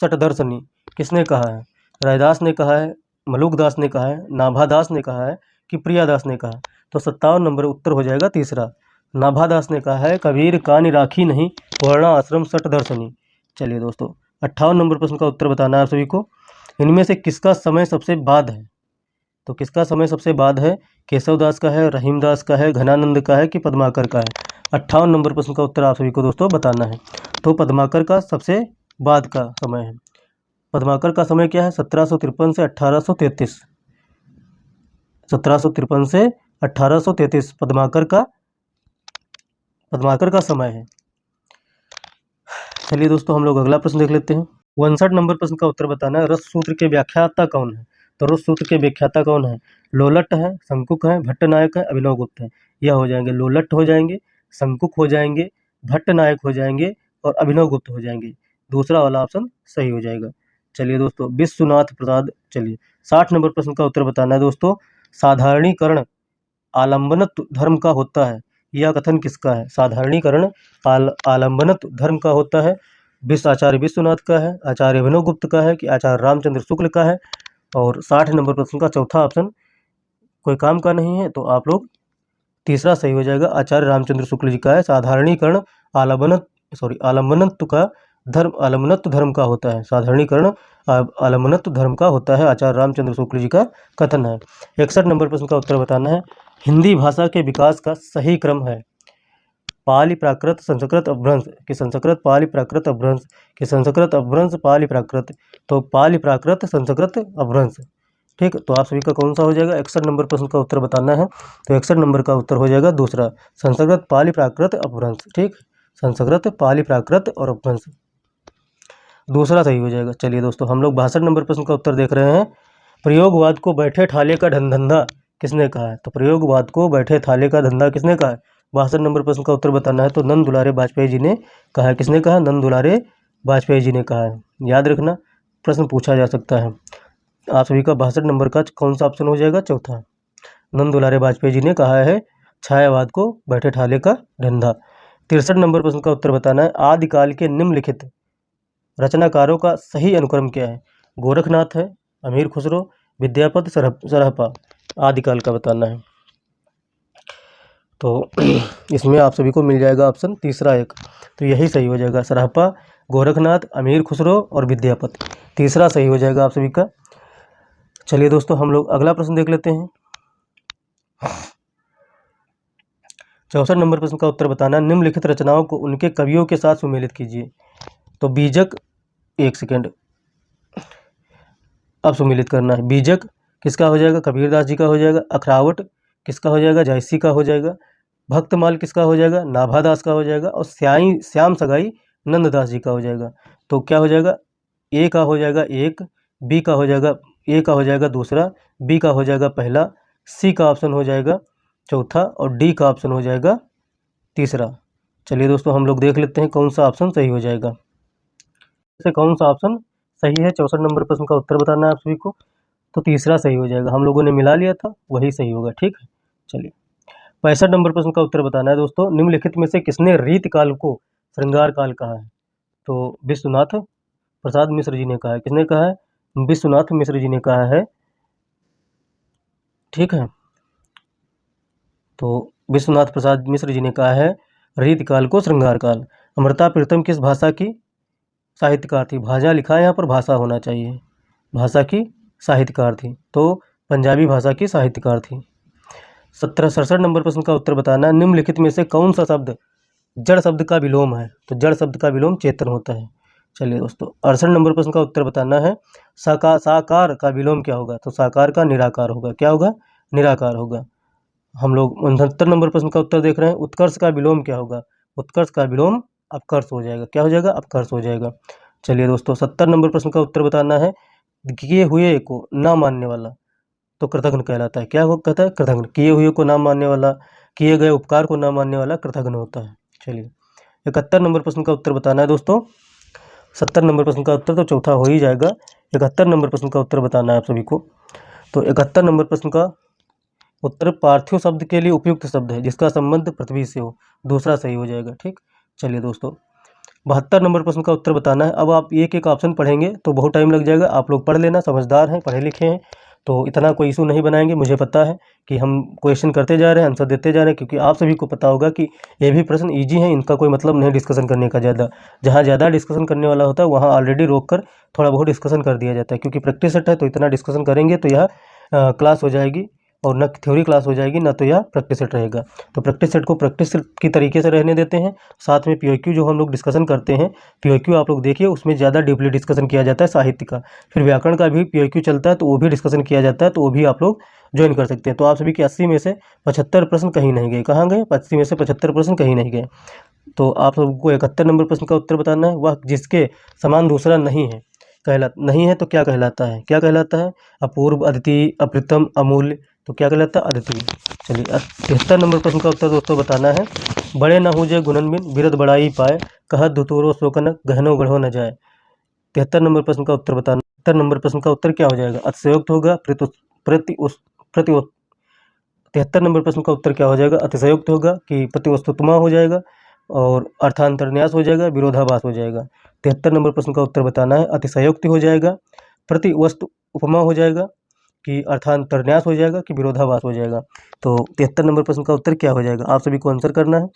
सट दर्शनी किसने कहा है? रैदास ने कहा है, मलुकदास ने कहा है, नाभादास ने कहा है, कि प्रियादास ने कहा है? तो 57 नंबर उत्तर हो जाएगा तीसरा, नाभादास ने कहा है कबीर कान राखी नहीं वर्णा आश्रम सट दर्शनी। चलिए दोस्तों 58 नंबर प्रश्न का उत्तर बताना है आप सभी को। इनमें से किसका समय सबसे बाद है? तो किसका समय सबसे बाद है? केशवदास का है, रहीमदास का है, घनानंद का है, कि पद्माकर का है? 58 नंबर प्रश्न का उत्तर आप सभी को दोस्तों बताना है। तो पद्माकर का सबसे बाद का समय है। पद्माकर का समय क्या है? 1753 से 1833। 1753 से 1833 पद्माकर का समय है। चलिए दोस्तों हम लोग अगला प्रश्न देख लेते हैं। 59 नंबर प्रश्न का उत्तर बताना है। रस सूत्र के व्याख्याता कौन है? तो रस सूत्र के व्याख्याता कौन है? लोलट है, शंकुक है, भट्टनायक है, अभिनवगुप्त है? यह हो जाएंगे लोलट हो जाएंगे, शंकुक हो जाएंगे, भट्टनायक हो जाएंगे, और अभिनवगुप्त हो जाएंगे। दूसरा वाला ऑप्शन सही हो जाएगा। चलिए दोस्तों विश्वनाथ प्रसाद। चलिए 60 नंबर प्रश्न का उत्तर बताना है दोस्तों। साधारणीकरण आलम्बनत धर्म का होता है यह कथन किसका है? साधारणीकरण आलम्बनत धर्म का होता है, आचार्य विश्वनाथ का है, आचार्य अभिनव गुप्त का है कि आचार्य रामचंद्र शुक्ल का है। और 60 नंबर प्रश्न का चौथा ऑप्शन कोई काम का नहीं है, तो आप लोग तीसरा सही हो जाएगा, आचार्य रामचंद्र शुक्ल जी का है। साधारणीकरण आलम्बनत्व का धर्म, आलम्बनत्व धर्म का होता है। साधारणीकरण आलम्बनत्व धर्म का होता है, आचार्य रामचंद्र शुक्ल जी का कथन है। 61 नंबर प्रश्न का उत्तर बताना है। हिंदी भाषा के विकास का सही क्रम है पाली प्राकृत संस्कृत अपभ्रंश कि संस्कृत पाली प्राकृत अपभ्रंश कि संस्कृत अपभ्रंश पाली प्राकृत, तो पाली प्राकृत संस्कृत अपभ्रंश। ठीक, तो आप सभी का कौन सा हो जाएगा? 61 नंबर प्रश्न का उत्तर बताना है। तो 61 नंबर का उत्तर हो जाएगा दूसरा, संस्कृत पाली प्राकृत अपभ्रंश। ठीक, संस्कृत पाली प्राकृत और अपभ्रंश दूसरा सही हो जाएगा। चलिए दोस्तों, हम लोग 62 नंबर प्रश्न का उत्तर देख रहे हैं। प्रयोगवाद को बैठे ठाले का धंधा किसने कहा है? तो प्रयोगवाद को बैठे ठाले का धंधा किसने कहा है? 62 नंबर प्रश्न का उत्तर बताना है। तो नंद दुलारे वाजपेयी जी ने कहा है। किसने कहा? नंद दुलारे वाजपेयी जी ने कहा है। याद रखना, प्रश्न पूछा जा सकता है। आप सभी का 62 नंबर का कौन सा ऑप्शन हो जाएगा? चौथा, नंद दुलारे वाजपेयी जी ने कहा है छायावाद को बैठे ठाले का धंधा। 63 नंबर प्रश्न का उत्तर बताना है। आदिकाल के निम्नलिखित रचनाकारों का सही अनुक्रम क्या है? गोरखनाथ है, अमीर खुसरो, विद्यापति, सरहपा। आदिकाल का बताना है। तो इसमें आप सभी को मिल जाएगा ऑप्शन तीसरा एक, तो यही सही हो जाएगा। सरहपा, गोरखनाथ, अमीर खुसरो और विद्यापति, तीसरा सही हो जाएगा आप सभी का। चलिए दोस्तों, हम लोग अगला प्रश्न देख लेते हैं। 64 नंबर प्रश्न का उत्तर बताना। निम्नलिखित रचनाओं को उनके कवियों के साथ सुमेलित कीजिए। तो बीजक, एक सेकेंड, अब सुमेलित करना है। बीजक किसका हो जाएगा? कबीरदास जी का हो जाएगा। अखरावट किसका हो जाएगा? जायसी का हो जाएगा। भक्तमाल किसका हो जाएगा? नाभादास का हो जाएगा। और श्याम सगाई नंददास जी का हो जाएगा। तो क्या हो जाएगा? ए का हो जाएगा एक, बी का हो जाएगा, ए का हो जाएगा दूसरा, बी का हो जाएगा पहला, सी का ऑप्शन हो जाएगा चौथा और डी का ऑप्शन हो जाएगा तीसरा। चलिए दोस्तों, हम लोग देख लेते हैं कौन सा ऑप्शन सही हो जाएगा। जैसे कौन सा ऑप्शन सही है? 64 नंबर प्रश्न का उत्तर बताना है आप सभी को। तो तीसरा सही हो जाएगा, हम लोगों ने मिला लिया था, वही सही होगा। ठीक है, चलिए 65 नंबर प्रश्न का उत्तर बताना है दोस्तों। निम्नलिखित में से किसने रीत काल को श्रृंगार काल कहा है? तो विश्वनाथ प्रसाद मिश्र जी ने कहा है। किसने कहा है? विश्वनाथ मिश्र जी ने कहा है। ठीक है, तो विश्वनाथ प्रसाद मिश्र जी ने कहा है रीत काल को श्रृंगार काल। अमृता प्रीतम किस भाषा की साहित्यकार थी? भाषा लिखा है यहाँ पर, भाषा होना चाहिए। भाषा की साहित्यकार थी, तो पंजाबी भाषा की साहित्यकार थी। 67 नंबर प्रश्न का उत्तर बताना है। निम्नलिखित में से कौन सा शब्द जड़ शब्द का विलोम है? तो जड़ शब्द का विलोम चेतन होता है। चलिए दोस्तों, 68 नंबर प्रश्न का उत्तर बताना है। साकार का विलोम क्या होगा? तो साकार का निराकार होगा। क्या होगा? निराकार होगा। हम लोग 69 नंबर प्रश्न का उत्तर देख रहे हैं। उत्कर्ष का विलोम क्या होगा? उत्कर्ष का विलोम अपकर्ष हो जाएगा। क्या हो जाएगा? अपकर्ष हो जाएगा। चलिए दोस्तों, 70 नंबर प्रश्न का उत्तर बताना है। किए हुए को ना मानने वाला तो कृतघ्न कहलाता है। क्या वो कहता है? कृतघ्न। किए हुए को ना मानने वाला, किए गए उपकार को ना मानने वाला कृतघ्न होता है। चलिए 71 नंबर प्रश्न का उत्तर बताना है दोस्तों। 70 नंबर प्रश्न का उत्तर तो चौथा हो ही जाएगा। 71 नंबर प्रश्न का उत्तर बताना है आप सभी को। तो 71 नंबर प्रश्न का उत्तर पार्थिव शब्द के लिए उपयुक्त शब्द है जिसका संबंध पृथ्वी से हो। दूसरा सही हो जाएगा। ठीक, चलिए दोस्तों, 72 नंबर प्रश्न का उत्तर बताना है। अब आप एक एक ऑप्शन पढ़ेंगे तो बहुत टाइम लग जाएगा। आप लोग पढ़ लेना, समझदार हैं, पढ़े लिखे हैं, तो इतना कोई इशू नहीं बनाएंगे। मुझे पता है कि हम क्वेश्चन करते जा रहे हैं, आंसर देते जा रहे हैं, क्योंकि आप सभी को पता होगा कि ये भी प्रश्न ईजी हैं, इनका कोई मतलब नहीं डिस्कशन करने का ज़्यादा। जहाँ ज़्यादा डिस्कशन करने वाला होता है वहाँ ऑलरेडी रोक कर थोड़ा बहुत डिस्कशन कर दिया जाता है, क्योंकि प्रैक्टिस सेट है तो इतना डिस्कशन करेंगे तो यह क्लास हो जाएगी और न थ्योरी क्लास हो जाएगी, ना तो यह प्रैक्टिस सेट रहेगा। तो प्रैक्टिस सेट को प्रैक्टिस सेट की तरीके से रहने देते हैं। साथ में पीओक्यू जो हम लोग डिस्कशन करते हैं, पीओक्यू आप लोग देखिए, उसमें ज़्यादा डीपली डिस्कशन किया जाता है साहित्य का। फिर व्याकरण का भी पीओक्यू चलता है तो वो भी डिस्कशन किया जाता है, तो वो भी आप लोग ज्वाइन कर सकते हैं। तो आप सभी के 80 में से 75 प्रश्न कहीं नहीं गए। कहाँ गए? 80 में से 75 प्रश्न कहीं नहीं गए। तो आप सबको 71 नंबर प्रश्न का उत्तर बताना है। वह जिसके समान दूसरा नहीं है नहीं है तो क्या कहलाता है? क्या कहलाता है? अपूर्व, अद्वितीय, अप्रतिम, अमूल्य। तो क्या कहलाता है? अद्वितीय। चलिए 73 नंबर प्रश्न का उत्तर दोस्तों बताना है। बड़े न हुजे गुणन बिन बिरद बड़ाई पाए, कहत धुतूरो शोकन गहनो गढ़ो न जाए। 73 नंबर प्रश्न का उत्तर बताना। 73 नंबर प्रश्न का उत्तर क्या हो जाएगा? अतिशयोक्त होगा, प्रति 73 नंबर प्रश्न का उत्तर क्या हो जाएगा? अतिशयोक्त होगा कि प्रतिवस्तुतमा हो जाएगा और अर्थांतरन्यास हो जाएगा, विरोधाभास हो जाएगा। 73 नंबर प्रश्न का उत्तर बताना है। अतिशयोक्ति हो जाएगा, प्रतिवस्तु उपमा हो जाएगा कि अर्थांतरन्यास हो जाएगा कि विरोधाभास हो जाएगा। तो 73 नंबर प्रश्न का उत्तर क्या हो जाएगा? आप सभी को आंसर करना है।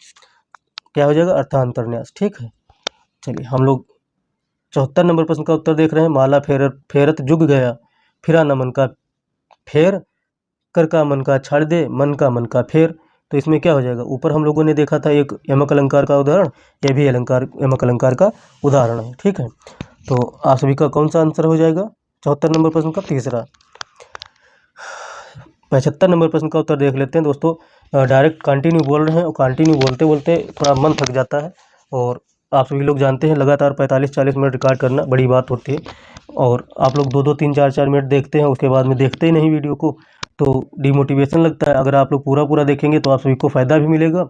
क्या हो जाएगा? अर्थांतरन्यास। ठीक है, चलिए हम लोग 74 नंबर प्रश्न का उत्तर देख रहे हैं। माला फेरत जुग गया, फिरा न मन का फेर, कर का मन का छाड़ दे, मन का फेर। तो इसमें क्या हो जाएगा? ऊपर हम लोगों ने देखा था एक यमक अलंकार का उदाहरण, ये भी यमक अलंकार का उदाहरण है। ठीक है, तो आप सभी का कौन सा आंसर हो जाएगा 74 नंबर प्रश्न का? तीसरा। 75 नंबर प्रश्न का उत्तर देख लेते हैं दोस्तों। डायरेक्ट कंटिन्यू बोल रहे हैं और कंटिन्यू बोलते बोलते थोड़ा मन थक जाता है, और आप सभी लोग जानते हैं लगातार 45-40 मिनट रिकॉर्ड करना बड़ी बात होती है, और आप लोग 2-2, 3-4 मिनट देखते हैं, उसके बाद में देखते ही नहीं वीडियो को, तो डिमोटिवेशन लगता है। अगर आप लोग पूरा देखेंगे तो आप सभी को फ़ायदा भी मिलेगा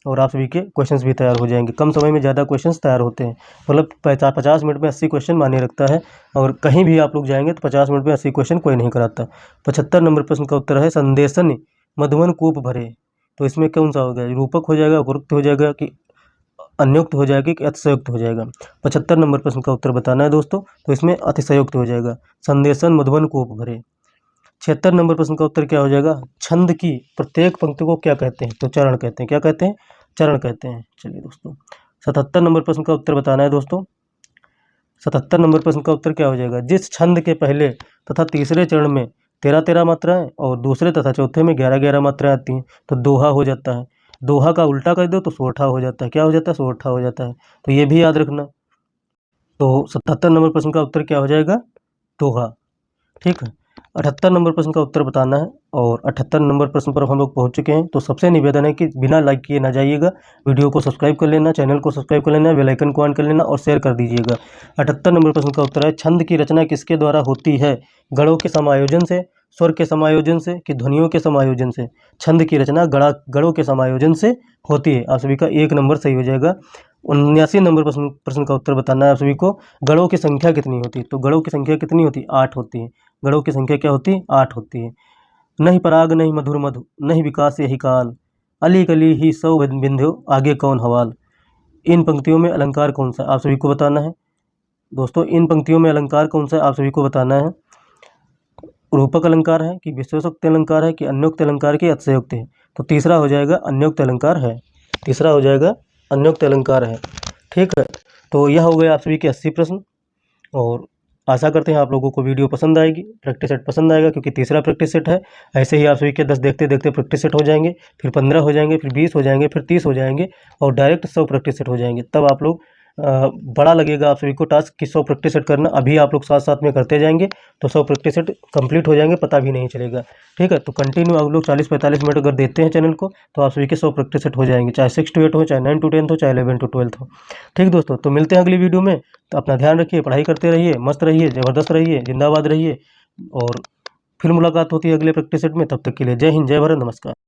और आप सभी के क्वेश्चंस भी तैयार हो जाएंगे। कम समय में ज़्यादा क्वेश्चंस तैयार होते हैं, मतलब 50 मिनट में 80 क्वेश्चन माने रखता है, और कहीं भी आप लोग जाएंगे तो 50 मिनट में 80 क्वेश्चन कोई नहीं कराता। 75 नंबर प्रश्न का उत्तर है संदेशन मधुवन कूप भरे। तो इसमें कौन सा हो गया? रूपक हो जाएगा, उपयुक्त हो जाएगा कि अन्योक्त हो जाएगा कि अतिशयोक्त हो जाएगा? 75 नंबर प्रश्न का उत्तर बताना है दोस्तों, तो इसमें अतिशयोक्त हो जाएगा। संदेशन मधुवन कूप भरे। 76 नंबर प्रश्न का उत्तर क्या हो जाएगा? छंद की प्रत्येक पंक्ति को क्या कहते हैं? तो चरण कहते हैं। क्या कहते हैं? चरण कहते हैं। चलिए दोस्तों, 77 नंबर प्रश्न का उत्तर बताना है दोस्तों। 77 नंबर प्रश्न का उत्तर क्या हो जाएगा? जिस छंद के पहले तथा तीसरे चरण में 13-13 मात्राएं और दूसरे तथा चौथे में 11-11 मात्राएं आती हैं तो दोहा हो जाता है। दोहा का उल्टा कर दो तो सोठा हो जाता है। क्या हो जाता है? सोठा हो जाता है। तो ये भी याद रखना। तो 77 नंबर प्रश्न का उत्तर क्या हो जाएगा? दोहा। ठीक है, 78 नंबर प्रश्न का उत्तर बताना है, और 78 नंबर प्रश्न पर हम लोग पहुंच चुके हैं। तो सबसे निवेदन है कि बिना लाइक किए ना जाइएगा, वीडियो को सब्सक्राइब कर लेना, चैनल को सब्सक्राइब कर लेना, बेल आइकन को ऑन कर लेना और शेयर कर दीजिएगा। 78 नंबर प्रश्न का उत्तर है छंद की रचना किसके द्वारा होती है? गणों के समायोजन से, स्वर के समायोजन से कि ध्वनियों के समायोजन से? छंद की रचना गणों के समायोजन से होती है। आप सभी का 1 नंबर सही हो जाएगा। 79 नंबर प्रश्न का उत्तर बताना है आप सभी को। गणों की संख्या कितनी होती है? तो गणों की संख्या कितनी होती है? 8 होती है। गणों की संख्या क्या होती है? 8 होती है। नहीं पराग नहीं मधुर मधु, नहीं विकास यही काल, अली कली ही सौ बिंध्यो, आगे कौन हवाल। इन पंक्तियों में अलंकार कौन सा? आप सभी को बताना है दोस्तों। इन पंक्तियों में अलंकार कौन सा? आप सभी को बताना है। रूपक अलंकार है कि विशेषोक्त अलंकार है कि अन्योक्त अलंकार की अतिशयोक्त है? तो तीसरा हो जाएगा अन्योक्त अलंकार है। तीसरा हो जाएगा अन्योक्त अलंकार है। ठीक है, तो यह हो गया आप सभी के 80 प्रश्न, और आशा करते हैं आप लोगों को वीडियो पसंद आएगी, प्रैक्टिस सेट पसंद आएगा, क्योंकि तीसरा प्रैक्टिस सेट है। ऐसे ही आप सभी के 10 देखते देखते प्रैक्टिस सेट हो जाएंगे, फिर 15 हो जाएंगे, फिर 20 हो जाएंगे, फिर 30 हो जाएंगे, और डायरेक्ट 100 प्रैक्टिस सेट हो जाएंगे। तब आप लोग बड़ा लगेगा आप सभी को टास्क कि 100 प्रैक्टिस सेट करना। अभी आप लोग साथ साथ में करते जाएंगे तो 100 प्रैक्टिस सेट कंप्लीट हो जाएंगे, पता भी नहीं चलेगा। ठीक है, तो कंटिन्यू आप लोग 40-45 मिनट अगर देते हैं चैनल को तो आप सभी के 100 प्रैक्टिस सेट हो जाएंगे, चाहे 6 to 8 हो, चाहे 9 to 10 हो, चाहे 11 to 12 हो। ठीक दोस्तों, तो मिलते हैं अगली वीडियो में। तो अपना ध्यान रखिए, पढ़ाई करते रहिए, मस्त रहिए, ज़बरदस्त रहिए, जिंदाबाद रहिए, और फिर मुलाकात होती है अगले प्रैक्टिस सेट में। तब तक के लिए जय हिंद, जय भारत, नमस्कार।